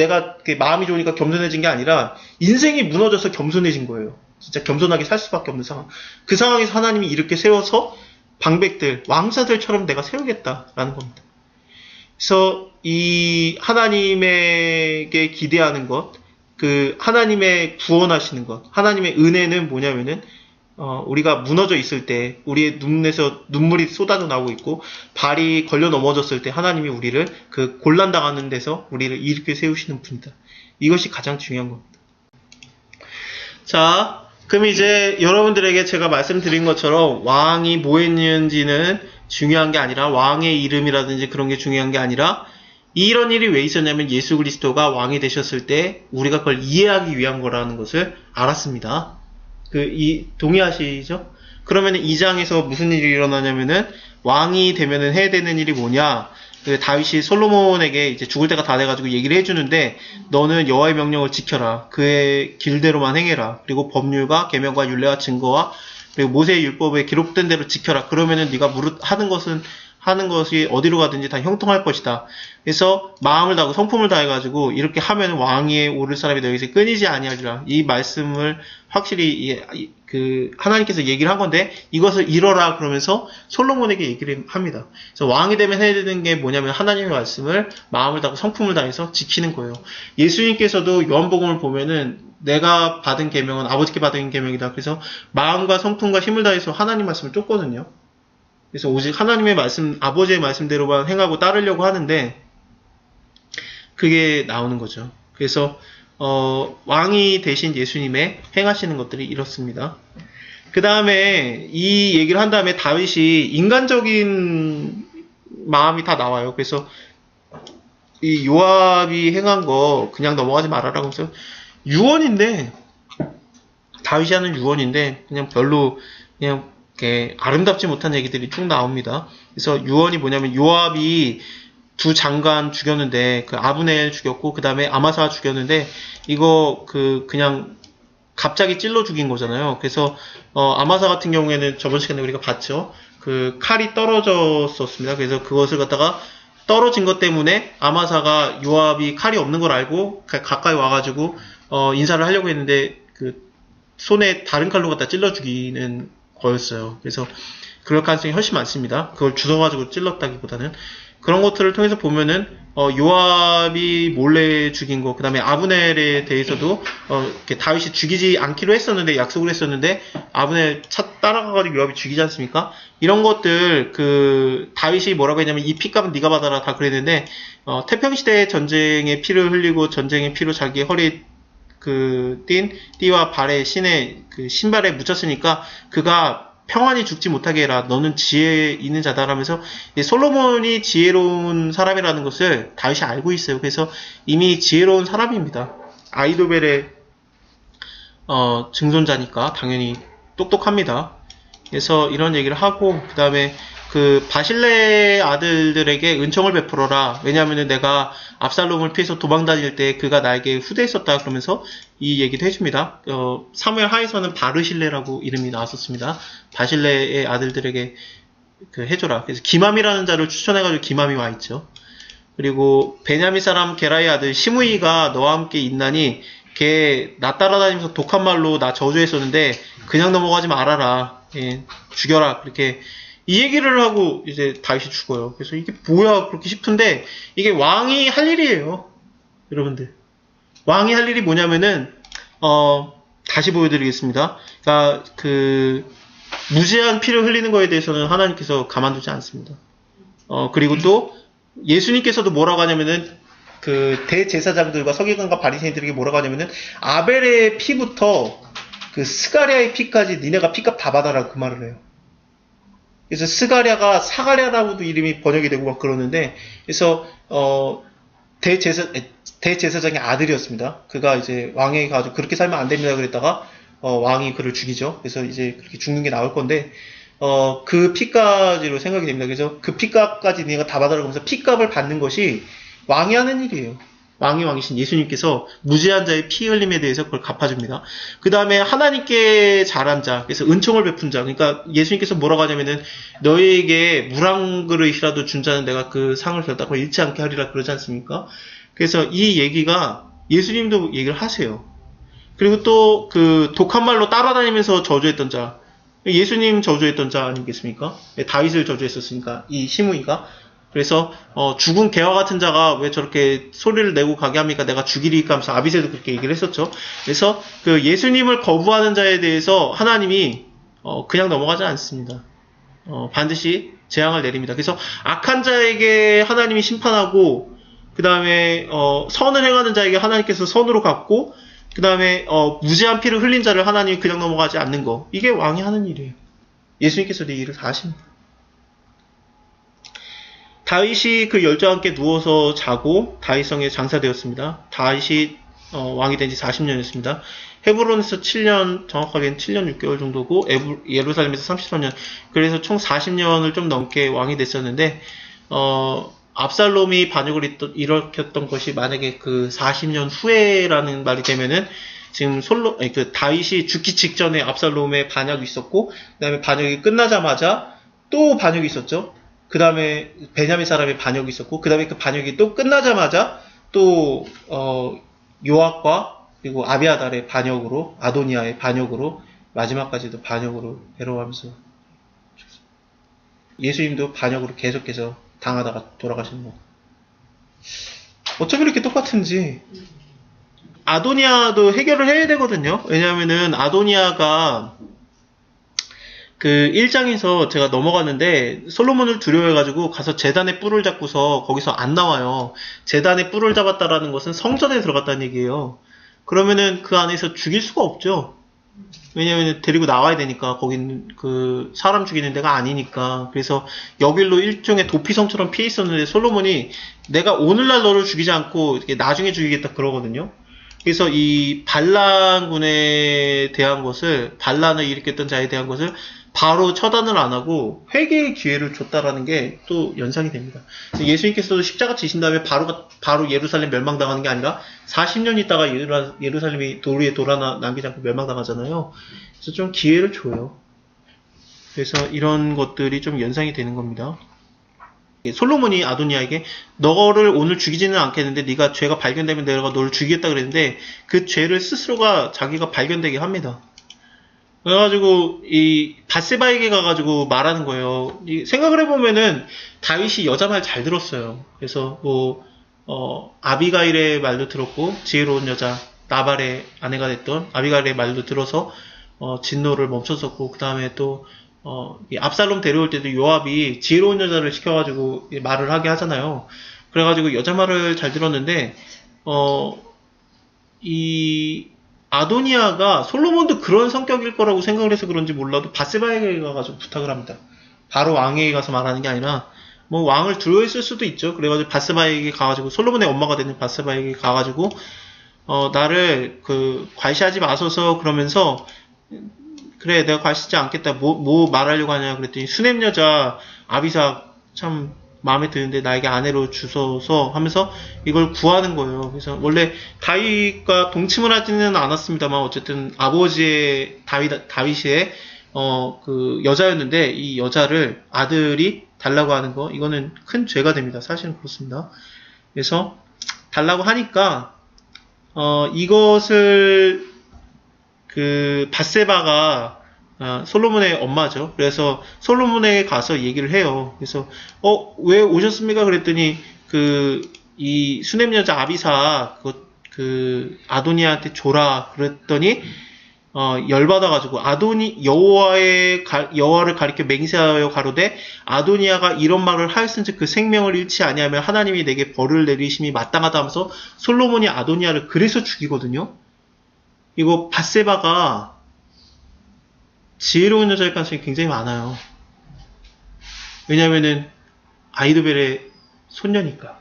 Speaker 1: 마음이 좋으니까 겸손해진 게 아니라 인생이 무너져서 겸손해진 거예요. 진짜 겸손하게 살 수밖에 없는 상황. 그 상황에서 하나님이 이렇게 세워서 방백들, 왕사들처럼 내가 세우겠다라는 겁니다. 그래서 이 하나님에게 기대하는 것, 그 하나님의 구원하시는 것, 하나님의 은혜는 뭐냐면은 우리가 무너져 있을 때, 우리의 눈에서 눈물이 쏟아져 나오고 있고 발이 걸려 넘어졌을 때 하나님이 우리를 그 곤란당하는 데서 우리를 이렇게 세우시는 분이다. 이것이 가장 중요한 겁니다. 자, 그럼 이제 여러분들에게 제가 말씀드린 것처럼 왕이 뭐 했는지는 중요한 게 아니라, 왕의 이름이라든지 그런 게 중요한 게 아니라, 이런 일이 왜 있었냐면 예수 그리스도가 왕이 되셨을 때 우리가 그걸 이해하기 위한 거라는 것을 알았습니다. 동의하시죠? 그러면 2장에서 무슨 일이 일어나냐면은 왕이 되면은 해야 되는 일이 뭐냐? 다윗이 솔로몬에게 이제 죽을 때가 다 돼가지고 얘기를 해주는데, 너는 여호와의 명령을 지켜라. 그의 길대로만 행해라. 그리고 법률과 계명과 율례와 증거와 그리고 모세의 율법에 기록된 대로 지켜라. 그러면은 네가 하는 것이 어디로 가든지 다 형통할 것이다. 그래서 마음을 다하고 성품을 다해가지고 이렇게 하면 왕위에 오를 사람이 너희에게 끊이지 아니하리라. 이 말씀을 확실히 하나님께서 얘기를 한 건데, 이것을 이뤄라 그러면서 솔로몬에게 얘기를 합니다. 그래서 왕이 되면 해야 되는 게 뭐냐면 하나님의 말씀을 마음을 다하고 성품을 다해서 지키는 거예요. 예수님께서도 요한복음을 보면은 내가 받은 계명은 아버지께 받은 계명이다. 그래서 마음과 성품과 힘을 다해서 하나님 말씀을 쫓거든요. 그래서 오직 하나님의 말씀, 아버지의 말씀대로만 행하고 따르려고 하는데 그게 나오는 거죠. 그래서 왕이 되신 예수님의 행하시는 것들이 이렇습니다. 그 다음에 이 얘기를 한 다음에 다윗이 인간적인 마음이 다 나와요. 그래서 이 요압이 행한 거 그냥 넘어가지 말아라고 해서 유언인데, 다윗이 하는 유언인데 그냥 별로 그냥 아름답지 못한 얘기들이 쭉 나옵니다. 그래서 유언이 뭐냐면, 요압이 두 장관 죽였는데 그 아브넬 죽였고 그 다음에 아마사 죽였는데, 이거 그냥 갑자기 찔러 죽인 거잖아요. 그래서 아마사 같은 경우에는 저번 시간에 우리가 봤죠. 그 칼이 떨어졌었습니다. 그래서 그것을 갖다가 떨어진 것 때문에 아마사가 요압이 칼이 없는 걸 알고 가까이 와가지고 인사를 하려고 했는데 그 손에 다른 칼로 갖다 찔러 죽이는 거였어요. 그래서 그럴 가능성이 훨씬 많습니다. 그걸 주워가지고 찔렀다기보다는. 그런 것들을 통해서 보면은 요압이 몰래 죽인 거, 그 다음에 아브넬에 대해서도 이렇게 다윗이 죽이지 않기로 했었는데, 약속을 했었는데 아브넬 따라가가지고 요압이 죽이지 않습니까? 이런 것들 다윗이 뭐라고 했냐면 이 피값은 네가 받아라 다 그랬는데, 태평시대 전쟁의 피를 흘리고 전쟁의 피로 자기 허리에 띈 띠와 발에 신의 신발에 묻혔으니까 그가 평안히 죽지 못하게 해라. 너는 지혜 있는 자다라면서 솔로몬이 지혜로운 사람이라는 것을 다윗이 알고 있어요. 그래서 이미 지혜로운 사람입니다. 아이도벨의 증손자니까 당연히 똑똑합니다. 그래서 이런 얘기를 하고, 그 다음에 바실레 아들들에게 은총을 베풀어라. 왜냐하면 내가 압살롬을 피해서 도망 다닐 때 그가 나에게 후대했었다. 그러면서 이 얘기도 해줍니다. 사무엘 하에서는 바르실레라고 이름이 나왔었습니다. 바실레의 아들들에게 해줘라. 그래서 기맘이라는 자를 추천해가지고 기맘이 와있죠. 그리고 베냐민 사람 게라의 아들 시므이가 너와 함께 있나니 걔 나 따라다니면서 독한 말로 나 저주했었는데 그냥 넘어가지 말아라. 예, 죽여라. 그렇게 이 얘기를 하고 이제 다윗이 죽어요. 그래서 이게 뭐야 그렇게 싶은데, 이게 왕이 할 일이에요. 여러분들, 왕이 할 일이 뭐냐면은 다시 보여드리겠습니다. 그러니까 무제한 피를 흘리는 거에 대해서는 하나님께서 가만두지 않습니다. 그리고 또 예수님께서도 뭐라고 하냐면은 대제사장들과 서기관과 바리새인들에게 뭐라고 하냐면은 아벨의 피부터 스가랴의 피까지 니네가 피값 다 받아라 그 말을 해요. 그래서 스가랴가 사가랴라고도 이름이 번역이 되고 막 그러는데, 그래서 대제사장의 아들이었습니다. 그가 이제 왕에게 가지고 그렇게 살면 안 됩니다 그랬다가 왕이 그를 죽이죠. 그래서 이제 그렇게 죽는 게 나올 건데, 그 피까지로 생각이 됩니다. 그래서 그 피값까지 네가 다 받아라고 하면서 피값을 받는 것이 왕이 하는 일이에요. 왕이신 예수님께서 무죄한 자의 피 흘림에 대해서 그걸 갚아줍니다. 그 다음에 하나님께 잘한 자, 그래서 은총을 베푼 자, 그러니까 예수님께서 뭐라고 하냐면은 너희에게 물 한 그릇이라도 준 자는 내가 그 상을 결단코 잃지 않게 하리라 그러지 않습니까? 그래서 이 얘기가 예수님도 얘기를 하세요. 그리고 또 독한 말로 따라다니면서 저주했던 자, 예수님 저주했던 자 아니겠습니까? 다윗을 저주했었으니까 이 시므이가. 그래서 죽은 개와 같은 자가 왜 저렇게 소리를 내고 가게 합니까? 내가 죽이리까 하면서 아비새도 그렇게 얘기를 했었죠. 그래서 예수님을 거부하는 자에 대해서 하나님이 그냥 넘어가지 않습니다. 반드시 재앙을 내립니다. 그래서 악한 자에게 하나님이 심판하고, 그 다음에 선을 행하는 자에게 하나님께서 선으로 갚고, 그 다음에 무죄한 피를 흘린 자를 하나님이 그냥 넘어가지 않는 거, 이게 왕이 하는 일이에요. 예수님께서도 이 일을 다 하십니다. 다윗이 열조와 함께 누워서 자고 다윗성에 장사되었습니다. 다윗이 왕이 된 지 40년이었습니다. 헤브론에서 7년, 정확하게는 7년 6개월 정도고, 예루살렘에서 33년, 그래서 총 40년을 좀 넘게 왕이 됐었는데, 압살롬이 반역을 일으켰던 것이 만약에 40년 후에라는 말이 되면은, 지금 다윗이 죽기 직전에 압살롬의 반역이 있었고, 그 다음에 반역이 끝나자마자 또 반역이 있었죠. 그 다음에 베냐민 사람의 반역이 있었고, 그 다음에 그 반역이 또 끝나자마자 또 요압과 그리고 아비아달의 반역으로, 아도니아의 반역으로, 마지막까지도 반역으로 괴로워하면서 예수님도 반역으로 계속해서 당하다가 돌아가시는 거. 어쩜 이렇게 똑같은지. 아도니아도 해결을 해야 되거든요. 왜냐하면은 아도니아가 1장에서 제가 넘어갔는데 솔로몬을 두려워해가지고 가서 제단의 뿔을 잡고서 거기서 안 나와요. 제단의 뿔을 잡았다라는 것은 성전에 들어갔다는 얘기예요. 그러면은 그 안에서 죽일 수가 없죠. 왜냐면 데리고 나와야 되니까, 거긴 사람 죽이는 데가 아니니까. 그래서 여길로 일종의 도피성처럼 피해 있었는데 솔로몬이 내가 오늘날 너를 죽이지 않고 나중에 죽이겠다 그러거든요. 그래서 이 반란군에 대한 것을, 반란을 일으켰던 자에 대한 것을 바로 처단을 안 하고 회개의 기회를 줬다라는 게 또 연상이 됩니다. 예수님께서도 십자가 지신 다음에 바로 예루살렘 멸망당하는 게 아니라 40년 있다가 예루살렘이 돌 위에 돌아 남기지 않고 멸망당하잖아요. 그래서 좀 기회를 줘요. 그래서 이런 것들이 좀 연상이 되는 겁니다. 솔로몬이 아도니아에게 너를 오늘 죽이지는 않겠는데 네가 죄가 발견되면 내가 너를 죽이겠다 그랬는데 그 죄를 스스로가 자기가 발견되게 합니다. 그래가지고 이 밧세바에게 가가지고 말하는 거예요. 생각을 해보면은 다윗이 여자 말 잘 들었어요. 그래서 아비가일의 말도 들었고 지혜로운 여자 나발의 아내가 됐던 아비가일의 말도 들어서 진노를 멈췄었고 그 다음에 또 이 압살롬 데려올 때도 요압이 지혜로운 여자를 시켜가지고 말을 하게 하잖아요. 그래가지고 여자 말을 잘 들었는데 이 아도니아가 솔로몬도 그런 성격일 거라고 생각을 해서 그런지 몰라도 바세바에게 가가지고 부탁을 합니다. 바로 왕에게 가서 말하는 게 아니라 뭐 왕을 두려워했을 수도 있죠. 그래가지고 바세바에게 가가지고 솔로몬의 엄마가 되는 바세바에게 가가지고 나를 과시하지 마소서 그러면서 그래 내가 과시하지 않겠다 뭐 말하려고 하냐 그랬더니 수넴 여자 아비사 참 마음에 드는데 나에게 아내로 주소서 하면서 이걸 구하는 거예요. 그래서 원래 다윗과 동침을 하지는 않았습니다만 어쨌든 아버지의 다윗의 그 여자였는데 이 여자를 아들이 달라고 하는 거 이거는 큰 죄가 됩니다. 사실은 그렇습니다. 그래서 달라고 하니까 이것을 그 밧세바가 솔로몬의 엄마죠. 그래서 솔로몬에게 가서 얘기를 해요. 그래서 왜 오셨습니까? 그랬더니 이 수넴 여자 아비사 그 아도니아한테 줘라 그랬더니 열받아가지고 여호와를 가리켜 맹세하여 가로되 아도니아가 이런 말을 하였은즉 그 생명을 잃지 아니하면 하나님이 내게 벌을 내리심이 마땅하다 하면서 솔로몬이 아도니아를 그래서 죽이거든요. 이거 밧세바가 지혜로운 여자일 가능성이 굉장히 많아요. 왜냐면은 아히도벨의 손녀니까.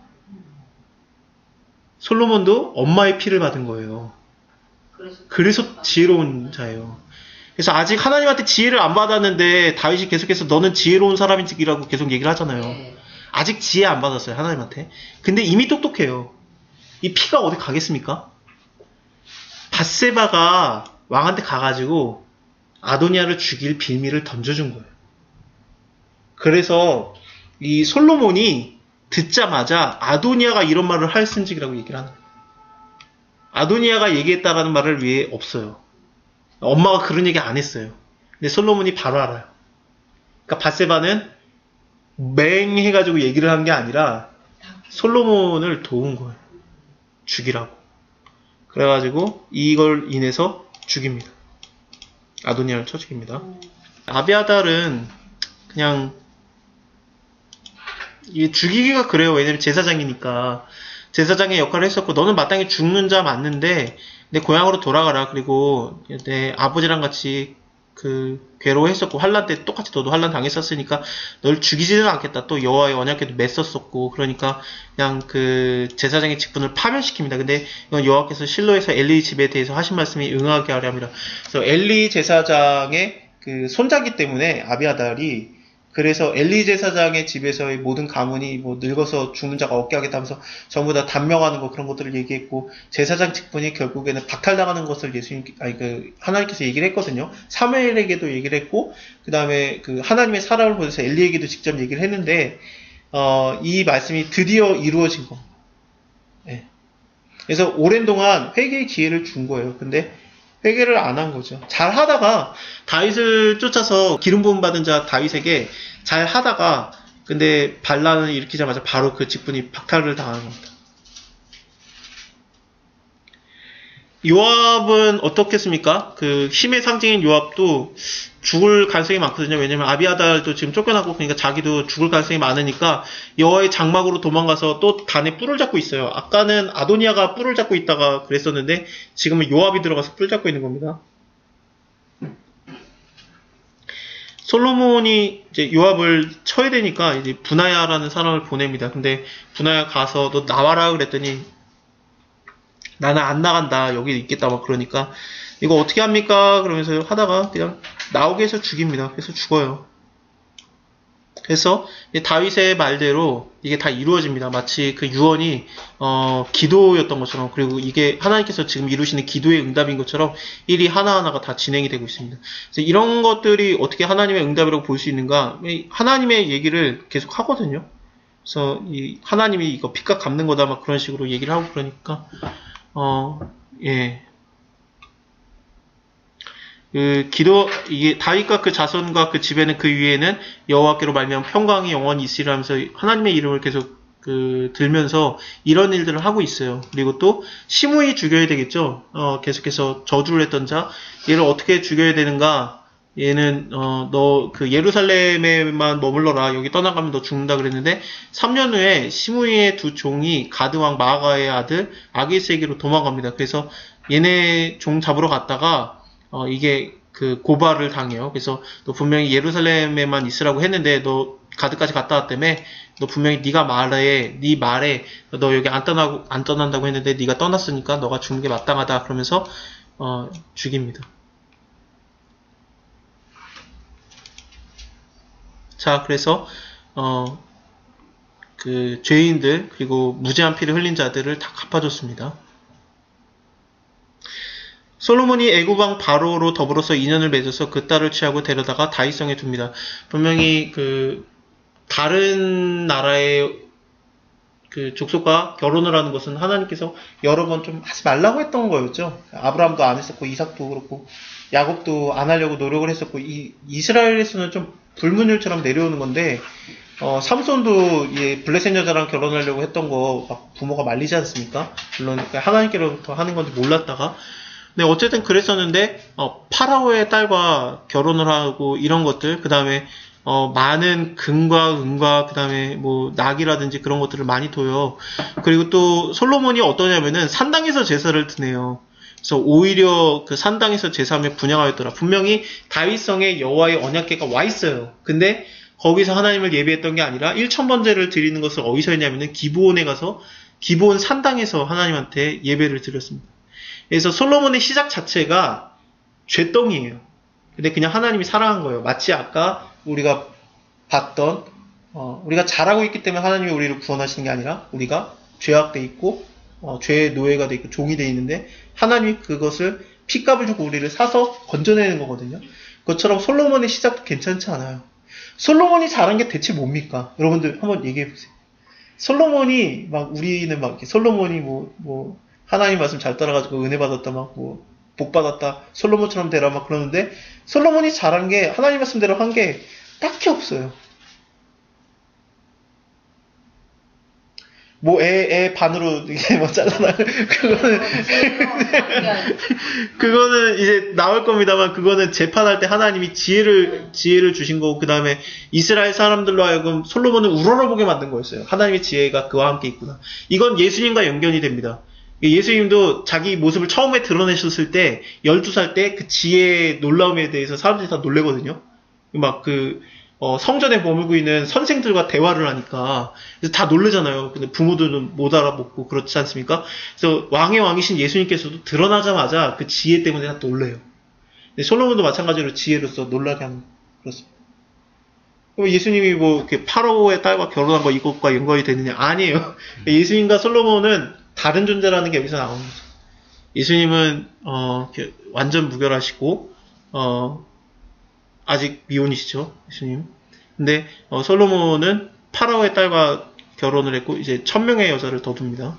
Speaker 1: 솔로몬도 엄마의 피를 받은 거예요. 그래서 지혜로운 자예요. 그래서 아직 하나님한테 지혜를 안 받았는데 다윗이 계속해서 너는 지혜로운 사람이라고 계속 얘기를 하잖아요. 아직 지혜 안 받았어요. 하나님한테. 근데 이미 똑똑해요. 이 피가 어디 가겠습니까? 밧세바가 왕한테 가가지고 아도니아를 죽일 빌미를 던져준 거예요. 그래서 이 솔로몬이 듣자마자 아도니아가 이런 말을 하였은지라고 얘기를 하는 거예요. 아도니아가 얘기했다라는 말을 위해 없어요. 엄마가 그런 얘기 안 했어요. 근데 솔로몬이 바로 알아요. 그러니까 밧세바는 맹해가지고 얘기를 한 게 아니라 솔로몬을 도운 거예요. 죽이라고. 그래가지고 이걸 인해서 죽입니다. 아도니아를 쳐 죽입니다. 아비아달은 그냥 죽이기가 그래요. 왜냐면 제사장이니까. 제사장의 역할을 했었고 너는 마땅히 죽는 자 맞는데 내 고향으로 돌아가라. 그리고 내 아버지랑 같이 괴로워했었고 환란 때 똑같이 너도 환란 당했었으니까 널 죽이지는 않겠다. 또 여호와의 언약궤도 맸었었고 그러니까 그냥 제사장의 직분을 파면시킵니다. 근데 이건 여호와께서 실로에서 엘리 집에 대해서 하신 말씀이 응하게 하려 합니다. 그래서 엘리 제사장의 손자기 때문에 아비아달이 그래서 엘리 제사장의 집에서의 모든 가문이 뭐 늙어서 죽는 자가 없게 하겠다면서 전부 다 단명하는 거 그런 것들을 얘기했고 제사장 직분이 결국에는 박탈당하는 것을 하나님께서 얘기를 했거든요. 사무엘에게도 얘기를 했고 그 다음에 하나님의 사람을 보내서 엘리에게도 직접 얘기를 했는데 이 말씀이 드디어 이루어진 거. 네. 그래서 오랜 동안 회개의 기회를 준 거예요. 근데 회개를 안 한 거죠. 잘 하다가 다윗을 쫓아서 기름 부음 받은 자 다윗에게 잘 하다가 근데 반란을 일으키자마자 바로 그 직분이 박탈을 당하는 겁니다. 요압은 어떻겠습니까? 힘의 상징인 요압도 죽을 가능성이 많거든요. 왜냐면 아비아달도 지금 쫓겨나고 그러니까 자기도 죽을 가능성이 많으니까 여호와의 장막으로 도망가서 또 단에 뿔을 잡고 있어요. 아까는 아도니아가 뿔을 잡고 있다가 그랬었는데 지금은 요압이 들어가서 뿔 잡고 있는 겁니다. 솔로몬이 이제 요압을 쳐야 되니까 이제 분하야라는 사람을 보냅니다. 근데 분하야 가서 너 나와라 그랬더니 나는 안 나간다. 여기 있겠다. 막 그러니까 이거 어떻게 합니까? 그러면서 하다가 그냥 나오게 해서 죽입니다. 그래서 죽어요. 그래서 다윗의 말대로 이게 다 이루어집니다. 마치 유언이 기도였던 것처럼 그리고 이게 하나님께서 지금 이루시는 기도의 응답인 것처럼 일이 하나하나가 다 진행이 되고 있습니다. 그래서 이런 것들이 어떻게 하나님의 응답이라고 볼 수 있는가? 하나님의 얘기를 계속 하거든요. 그래서 하나님이 이거 핏값 갚는 거다 막 그런 식으로 얘기를 하고 그러니까 예. 이게 다윗과 그 자손과 그 집에는 그 위에는 여호와께로 말미암아 평강이 영원히 있으리라 하면서 하나님의 이름을 계속 들면서 이런 일들을 하고 있어요. 그리고 또 시므이 죽여야 되겠죠. 계속해서 저주를 했던 자, 얘를 어떻게 죽여야 되는가? 얘는 너 그 예루살렘에만 머물러라. 여기 떠나가면 너 죽는다 그랬는데 3년 후에 시므이의 두 종이 가드 왕 마아가의 아들 아기스에게로 도망갑니다. 그래서 얘네 종 잡으러 갔다가 이게 그 고발을 당해요. 그래서 너 분명히 예루살렘에만 있으라고 했는데 너 가드까지 갔다 왔다며. 너 분명히 네 말에 너 여기 안 떠난다고 했는데 네가 떠났으니까 너가 죽는 게 마땅하다. 그러면서 죽입니다. 자, 그래서 그 죄인들 그리고 무죄한 피를 흘린 자들을 다 갚아줬습니다. 솔로몬이 애굽왕 바로로 더불어서 인연을 맺어서 그 딸을 취하고 데려다가 다윗성에 둡니다. 분명히 그 다른 나라의 그 족속과 결혼을 하는 것은 하나님께서 여러 번 좀 하지 말라고 했던 거였죠. 아브라함도 안 했었고 이삭도 그렇고 야곱도 안 하려고 노력을 했었고 이스라엘에서는 좀 불문율처럼 내려오는 건데 삼손도 블레셋 여자랑 결혼하려고 했던 거 막 부모가 말리지 않습니까? 물론 하나님께로부터 하는 건지 몰랐다가 네, 어쨌든 그랬었는데 파라오의 딸과 결혼을 하고 이런 것들 그 다음에 많은 금과 은과 그 다음에 뭐 낙이라든지 그런 것들을 많이 둬요. 그리고 또 솔로몬이 어떠냐면은 산당에서 제사를 드네요. 그래서 오히려 그 산당에서 제사하며 분향하였더라. 분명히 다윗성에 여호와의 언약궤가 와 있어요. 근데 거기서 하나님을 예배했던 게 아니라 1,000번제를 드리는 것을 어디서 했냐면은 기브온에 가서 기브온 산당에서 하나님한테 예배를 드렸습니다. 그래서 솔로몬의 시작 자체가 죄덩이에요. 근데 그냥 하나님이 사랑한 거예요. 마치 아까 우리가 봤던 우리가 잘하고 있기 때문에 하나님이 우리를 구원하시는 게 아니라 우리가 죄악돼 있고 죄의 노예가 돼 있고 종이 돼 있는데 하나님이 그것을 핏값을 주고 우리를 사서 건져내는 거거든요. 그것처럼 솔로몬의 시작도 괜찮지 않아요. 솔로몬이 잘한 게 대체 뭡니까? 여러분들 한번 얘기해 보세요. 솔로몬이 막 우리는 막 이렇게 솔로몬이 뭐 하나님 말씀 잘 따라가지고 은혜 받았다 막 뭐 복 받았다 솔로몬처럼 되라 막 그러는데 솔로몬이 잘한 게 하나님 말씀대로 한 게 딱히 없어요. 뭐 애 반으로 이게 뭐 잘라나 그거는 이제 나올 겁니다만 그거는 재판할 때 하나님이 지혜를 주신 거고 그 다음에 이스라엘 사람들로 하여금 솔로몬을 우러러보게 만든 거였어요. 하나님의 지혜가 그와 함께 있구나. 이건 예수님과 연결이 됩니다. 예수님도 자기 모습을 처음에 드러내셨을 때 12살 때 그 지혜의 놀라움에 대해서 사람들이 다 놀래거든요. 막 성전에 머물고 있는 선생들과 대화를 하니까 그래서 다 놀래잖아요. 근데 부모들은 못 알아먹고 그렇지 않습니까? 그래서 왕의 왕이신 예수님께서도 드러나자마자 그 지혜 때문에 다 놀래요. 근데 솔로몬도 마찬가지로 지혜로서 놀라게 하는 그렇습니다. 예수님이 뭐 이렇게 파라오의 딸과 결혼한 거 이것과 연관이 되느냐? 아니에요. 예수님과 솔로몬은 다른 존재라는 게 여기서 나오는 거죠. 예수님은 완전 무결하시고 아직 미혼이시죠, 예수님. 근데 솔로몬은 파라오의 딸과 결혼을 했고 이제 1000명의 여자를 더 둡니다.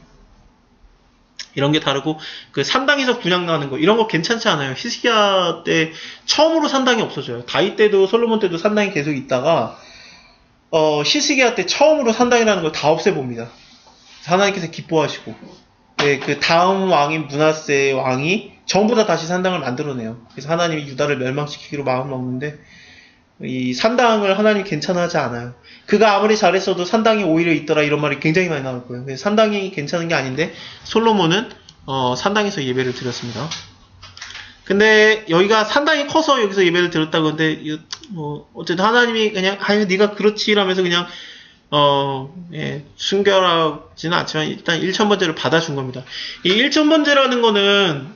Speaker 1: 이런 게 다르고 그 산당에서 분향나는 거 이런 거 괜찮지 않아요. 히스기야 때 처음으로 산당이 없어져요. 다윗 때도 솔로몬 때도 산당이 계속 있다가 히스기야 때 처음으로 산당이라는 걸 다 없애봅니다. 하나님께서 기뻐하시고 그 다음 왕인 므낫세 왕이 전부 다 다시 산당을 만들어내요. 그래서 하나님이 유다를 멸망시키기로 마음 먹는데 이 산당을 하나님이 괜찮아하지 않아요. 그가 아무리 잘했어도 산당이 오히려 있더라 이런 말이 굉장히 많이 나올 거예요. 그래서 산당이 괜찮은 게 아닌데 솔로몬은 산당에서 예배를 드렸습니다. 근데 여기가 산당이 커서 여기서 예배를 드렸다고 하는데 어쨌든 하나님이 그냥 아유 네가 그렇지 이러면서 그냥 순결하지는 않지만 일단 1000번제를 받아준 겁니다. 이 1000번제라는 거는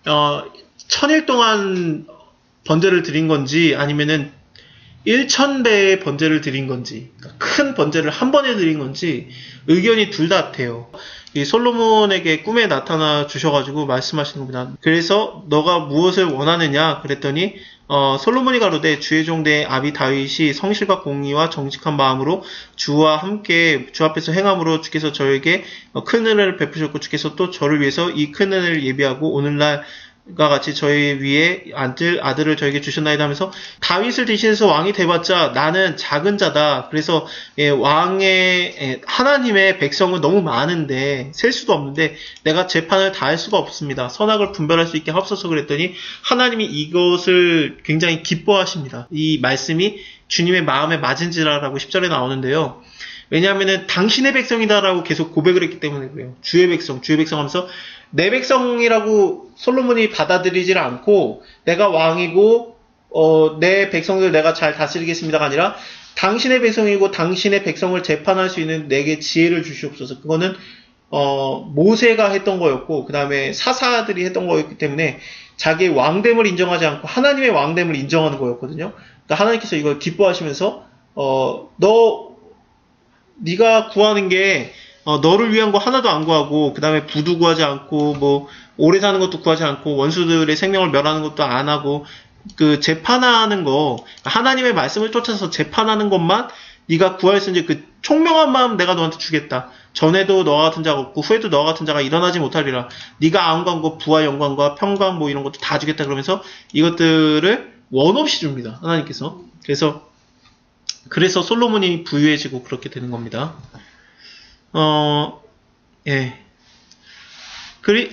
Speaker 1: 1000일 동안 번제를 드린 건지 아니면은 1000배의 번제를 드린 건지 그러니까 큰 번제를 한 번에 드린 건지 의견이 둘 다 같아요. 이 솔로몬에게 꿈에 나타나 주셔가지고 말씀하시는 겁니다. 그래서 너가 무엇을 원하느냐 그랬더니 솔로몬이 가로되 주의 종대 아비 다윗이 성실과 공의와 정직한 마음으로 주와 함께 주 앞에서 행함으로 주께서 저에게 큰 은혜를 베푸셨고 주께서 또 저를 위해서 이 큰 은혜를 예비하고 오늘날 같이 저희 위에 앉을 아들을 저에게 주셨나이다 하면서 다윗을 대신해서 왕이 돼봤자 나는 작은 자다. 그래서 하나님의 백성은 너무 많은데 셀 수도 없는데 내가 재판을 다 할 수가 없습니다. 선악을 분별할 수 있게 하옵소서 그랬더니 하나님이 이것을 굉장히 기뻐하십니다. 이 말씀이 주님의 마음에 맞은지라라고 10절에 나오는데요. 왜냐하면은 당신의 백성이다라고 계속 고백을 했기 때문에 그래요. 주의 백성 하면서 내 백성이라고 솔로몬이 받아들이질 않고 내가 왕이고 내 백성들 내가 잘 다스리겠습니다가 아니라 당신의 백성이고 당신의 백성을 재판할 수 있는 내게 지혜를 주시옵소서. 그거는 모세가 했던 거였고 그 다음에 사사들이 했던 거였기 때문에 자기의 왕됨을 인정하지 않고 하나님의 왕됨을 인정하는 거였거든요. 그러니까 하나님께서 이걸 기뻐하시면서 네가 구하는 게 너를 위한 거 하나도 안 구하고 그 다음에 부도 구하지 않고 뭐 오래 사는 것도 구하지 않고 원수들의 생명을 멸하는 것도 안 하고 그 재판하는 거 하나님의 말씀을 쫓아서 재판하는 것만 네가 구할 수 있는 그 총명한 마음 내가 너한테 주겠다. 전에도 너와 같은 자가 없고 후에도 너와 같은 자가 일어나지 못하리라. 네가 아웅광과 부와 영광과 평강 뭐 이런 것도 다 주겠다. 그러면서 이것들을 원 없이 줍니다. 하나님께서. 그래서 솔로몬이 부유해지고 그렇게 되는 겁니다. 예.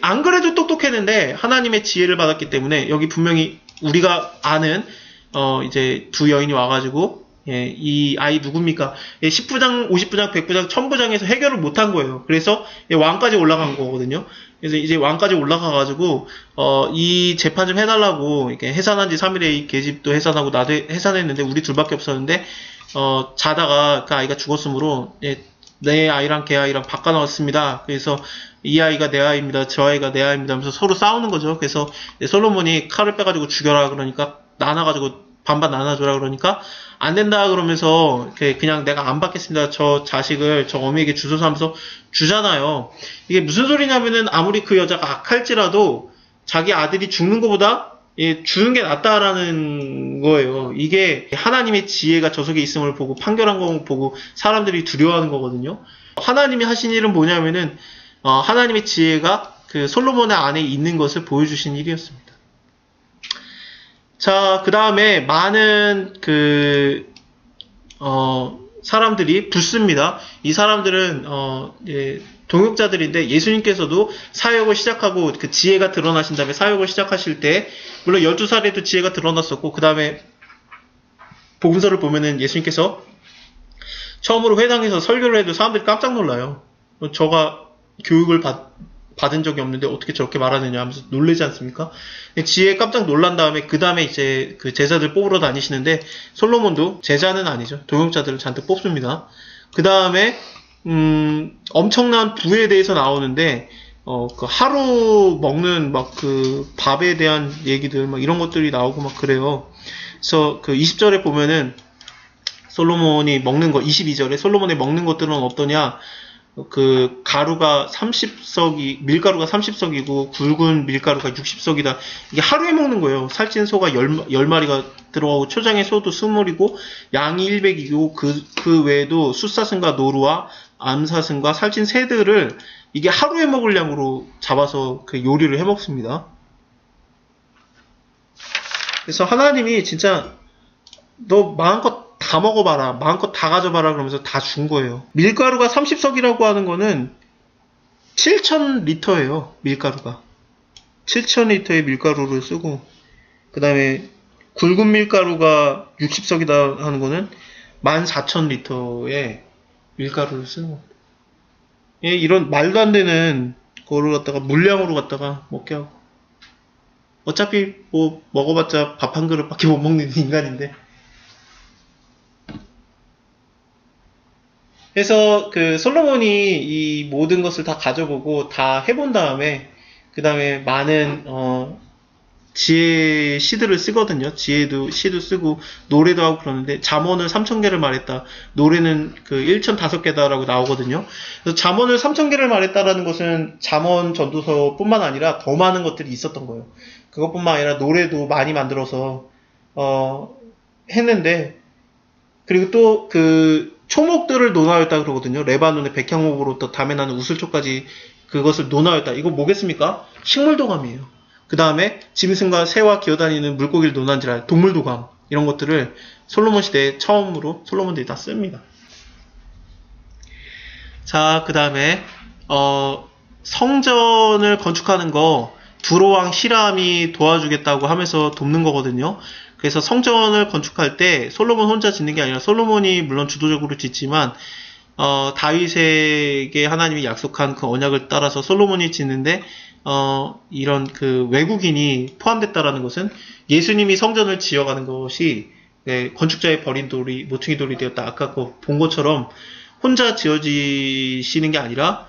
Speaker 1: 안 그래도 똑똑했는데 하나님의 지혜를 받았기 때문에 여기 분명히 우리가 아는 이제 두 여인이 와가지고 이 아이 누굽니까? 10부장, 50부장, 100부장, 1000부장에서 해결을 못한 거예요. 그래서 왕까지 올라간 거거든요. 그래서 이제 왕까지 올라가가지고 이 재판 좀 해달라고 이렇게 해산한 지 3일에 이 계집도 해산하고 나도 해산했는데 우리 둘밖에 없었는데 자다가 그 아이가 죽었으므로 내 아이랑 걔 아이랑 바꿔놨습니다. 그래서 이 아이가 내 아이입니다. 저 아이가 내 아이입니다. 하면서 서로 싸우는 거죠. 그래서 솔로몬이 칼을 빼가지고 죽여라 그러니까 나눠가지고 반반 나눠줘라 그러니까 안 된다 그러면서 그냥 내가 안 받겠습니다. 저 자식을 저 어미에게 주소서 하면서 주잖아요. 이게 무슨 소리냐면은 아무리 그 여자가 악할지라도 자기 아들이 죽는 것보다 주는 게 낫다라는 거예요. 이게 하나님의 지혜가 저 속에 있음을 보고 판결한 거 보고 사람들이 두려워하는 거거든요. 하나님이 하신 일은 뭐냐면은 하나님의 지혜가 그 솔로몬의 안에 있는 것을 보여주신 일이었습니다. 자, 그 다음에 많은 사람들이 붙습니다. 이 사람들은 동역자들인데 예수님께서도 사역을 시작하고 그 지혜가 드러나신 다음에 사역을 시작하실 때 물론 12살에도 지혜가 드러났었고 그 다음에 복음서를 보면은 예수님께서 처음으로 회당에서 설교를 해도 사람들이 깜짝 놀라요. 저가 교육을 받은 적이 없는데 어떻게 저렇게 말하느냐 하면서 놀라지 않습니까? 지혜에 깜짝 놀란 다음에 그 다음에 이제 그 제자들 뽑으러 다니시는데 솔로몬도 제자는 아니죠. 동역자들을 잔뜩 뽑습니다. 그 다음에 엄청난 부에 대해서 나오는데 그 하루 먹는 막 그 밥에 대한 얘기들 막 이런 것들이 나오고 막 그래요. 그래서 그 20절에 보면은 솔로몬이 먹는 거 22절에 솔로몬이 먹는 것들은 어떠냐? 그 가루가 30석이 밀가루가 30석이고 굵은 밀가루가 60석이다. 이게 하루에 먹는 거예요. 살찐 소가 10마리가 들어가고 초장에 소도 20마리고 양이 100이고 그 외에도 숫사슴과 노루와 암사슴과 살찐 새들을 이게 하루에 먹을 양으로 잡아서 그 요리를 해 먹습니다. 그래서 하나님이 진짜 너 마음껏 다 먹어봐라. 마음껏 다 가져봐라. 그러면서 다 준 거예요. 밀가루가 30석이라고 하는 거는 7,000리터예요. 밀가루가. 7,000리터의 밀가루를 쓰고 그 다음에 굵은 밀가루가 60석이다 하는 거는 14,000리터의 밀가루를 쓰는 겁니다. 이런 말도 안 되는 거를 갖다가 물량으로 갖다가 먹게 하고 어차피 뭐 먹어봤자 밥 한 그릇밖에 못 먹는 인간인데 그래서 그 솔로몬이 이 모든 것을 다 가져보고 다 해본 다음에 그 다음에 많은 지혜 시들을 쓰거든요. 시도 쓰고 노래도 하고 그러는데 잠언을 3,000개를 말했다. 노래는 그 1,005개다라고 나오거든요. 그래서 잠언을 3,000개를 말했다라는 것은 잠언 전도서뿐만 아니라 더 많은 것들이 있었던 거예요. 그것뿐만 아니라 노래도 많이 만들어서 했는데 그리고 또 그 초목들을 논하였다 그러거든요. 레바논의 백향목으로부터 담에 나는 우슬초까지 그것을 논하였다. 이거 뭐겠습니까? 식물도감이에요. 그 다음에 짐승과 새와 기어다니는 물고기를 논한지라 동물도감 이런 것들을 솔로몬 시대에 처음으로 솔로몬들이 다 씁니다. 자, 그 다음에 성전을 건축하는 거 두로왕 히람이 도와주겠다고 하면서 돕는 거거든요. 그래서 성전을 건축할 때 솔로몬 혼자 짓는 게 아니라 솔로몬이 물론 주도적으로 짓지만 다윗에게 하나님이 약속한 그 언약을 따라서 솔로몬이 짓는데 이런 그 외국인이 포함됐다라는 것은 예수님이 성전을 지어가는 것이 건축자의 버린 돌이 모퉁이 돌이 되었다. 아까 본 것처럼 혼자 지어지시는 게 아니라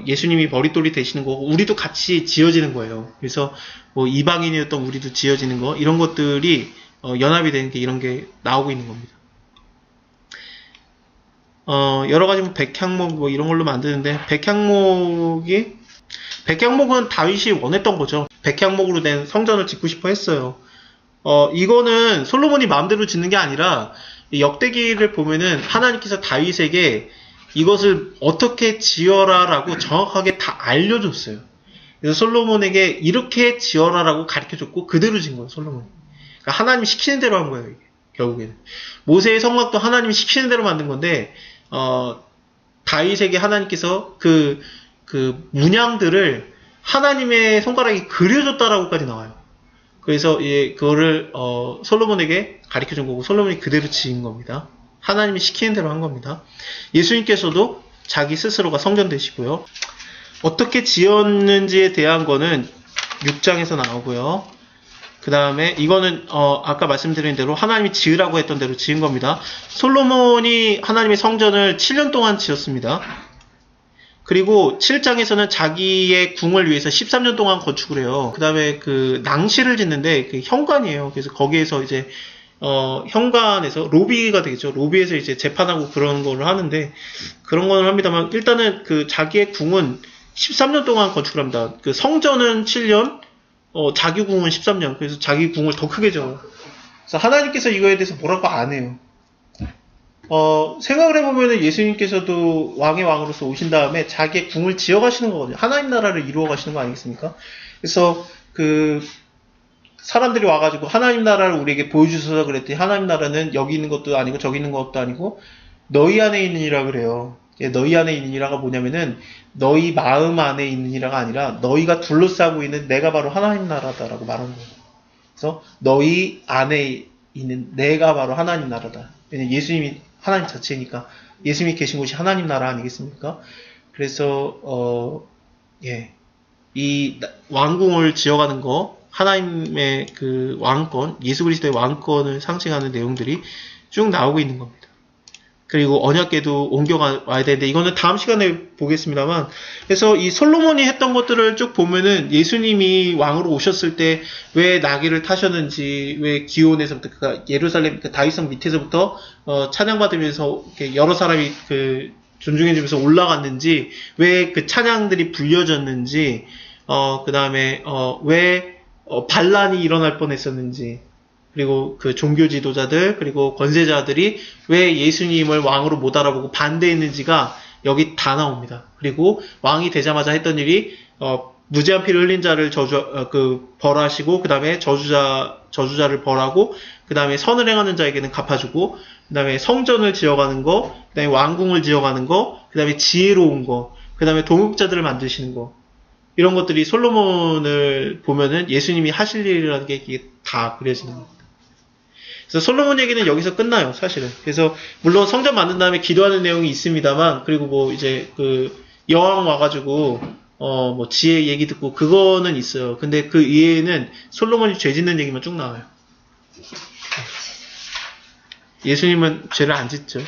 Speaker 1: 예수님이 머릿돌이 되시는 거고 우리도 같이 지어지는 거예요. 그래서 뭐 이방인이었던 우리도 지어지는 거 이런 것들이 연합이 되는 게 이런 게 나오고 있는 겁니다. 여러 가지 뭐 백향목 뭐 이런 걸로 만드는데 백향목은 다윗이 원했던 거죠. 백향목으로 된 성전을 짓고 싶어 했어요. 이거는 솔로몬이 마음대로 짓는 게 아니라 역대기를 보면은 하나님께서 다윗에게 이것을 어떻게 지어라라고 정확하게 다 알려줬어요. 그래서 솔로몬에게 이렇게 지어라라고 가르쳐줬고 그대로 지은 거예요. 솔로몬이. 그러니까 하나님이 시키는 대로 한 거예요. 이게 결국에는 모세의 성막도 하나님이 시키는 대로 만든 건데 다윗에게 하나님께서 그 문양들을 하나님의 손가락이 그려줬다라고까지 나와요. 그래서 그거를 솔로몬에게 가르쳐준 거고 솔로몬이 그대로 지은 겁니다. 하나님이 시키는 대로 한 겁니다. 예수님께서도 자기 스스로가 성전 되시고요. 어떻게 지었는지에 대한 거는 6장에서 나오고요. 그 다음에 이거는 아까 말씀드린 대로 하나님이 지으라고 했던 대로 지은 겁니다. 솔로몬이 하나님의 성전을 7년 동안 지었습니다. 그리고 7장에서는 자기의 궁을 위해서 13년 동안 건축을 해요. 그 다음에 그 낭실을 짓는데 그 현관이에요. 그래서 거기에서 이제 현관에서 로비가 되겠죠. 로비에서 이제 재판하고 그런 거를 하는데 그런 거를 합니다만 일단은 그 자기의 궁은 13년 동안 건축을 합니다. 그 성전은 7년, 자기 궁은 13년. 그래서 자기 궁을 더 크게 져요. 그래서 하나님께서 이거에 대해서 뭐라고 안 해요. 생각을 해보면 예수님께서도 왕의 왕으로서 오신 다음에 자기의 궁을 지어가시는 거거든요. 하나님 나라를 이루어 가시는 거 아니겠습니까? 그래서 사람들이 와가지고 하나님 나라를 우리에게 보여주셔서 그랬더니 하나님 나라는 여기 있는 것도 아니고 저기 있는 것도 아니고 너희 안에 있느니라 그래요. 너희 안에 있느니라가 뭐냐면은 너희 마음 안에 있느니라가 아니라 너희가 둘러싸고 있는 내가 바로 하나님 나라다라고 말하는 거예요. 그래서 너희 안에 있는 내가 바로 하나님 나라다. 왜냐면 예수님이 하나님 자체니까 예수님이 계신 곳이 하나님 나라 아니겠습니까? 그래서 이 왕궁을 지어가는 거 하나님의 그 왕권, 예수 그리스도의 왕권을 상징하는 내용들이 쭉 나오고 있는 겁니다. 그리고 언약궤도 옮겨와야 되는데 이거는 다음 시간에 보겠습니다만 그래서 이 솔로몬이 했던 것들을 쭉 보면은 예수님이 왕으로 오셨을 때 왜 나귀를 타셨는지 왜 기온에서부터 그러니까 예루살렘 그 다윗성 밑에서부터 찬양받으면서 이렇게 여러 사람이 그 존중해주면서 올라갔는지 왜 그 찬양들이 불려졌는지 그 다음에 왜 반란이 일어날 뻔했었는지 그리고 그 종교 지도자들 그리고 권세자들이 왜 예수님을 왕으로 못 알아보고 반대했는지가 여기 다 나옵니다. 그리고 왕이 되자마자 했던 일이 무죄한 피를 흘린 자를 벌하시고 그 다음에 저주자를 벌하고 그 다음에 선을 행하는 자에게는 갚아주고 그 다음에 성전을 지어가는 거, 그 다음에 왕궁을 지어가는 거, 그 다음에 지혜로운 거, 그 다음에 동역자들을 만드시는 거 이런 것들이 솔로몬을 보면은 예수님이 하실 일이라는 게 이게 다 그려지는 겁니다. 그래서 솔로몬 얘기는 여기서 끝나요, 사실은. 그래서 물론 성전 만든 다음에 기도하는 내용이 있습니다만, 그리고 뭐 이제 그 여왕 와가지고 뭐 지혜 얘기 듣고 그거는 있어요. 근데 그 이외에는 솔로몬이 죄 짓는 얘기만 쭉 나와요. 예수님은 죄를 안 짓죠.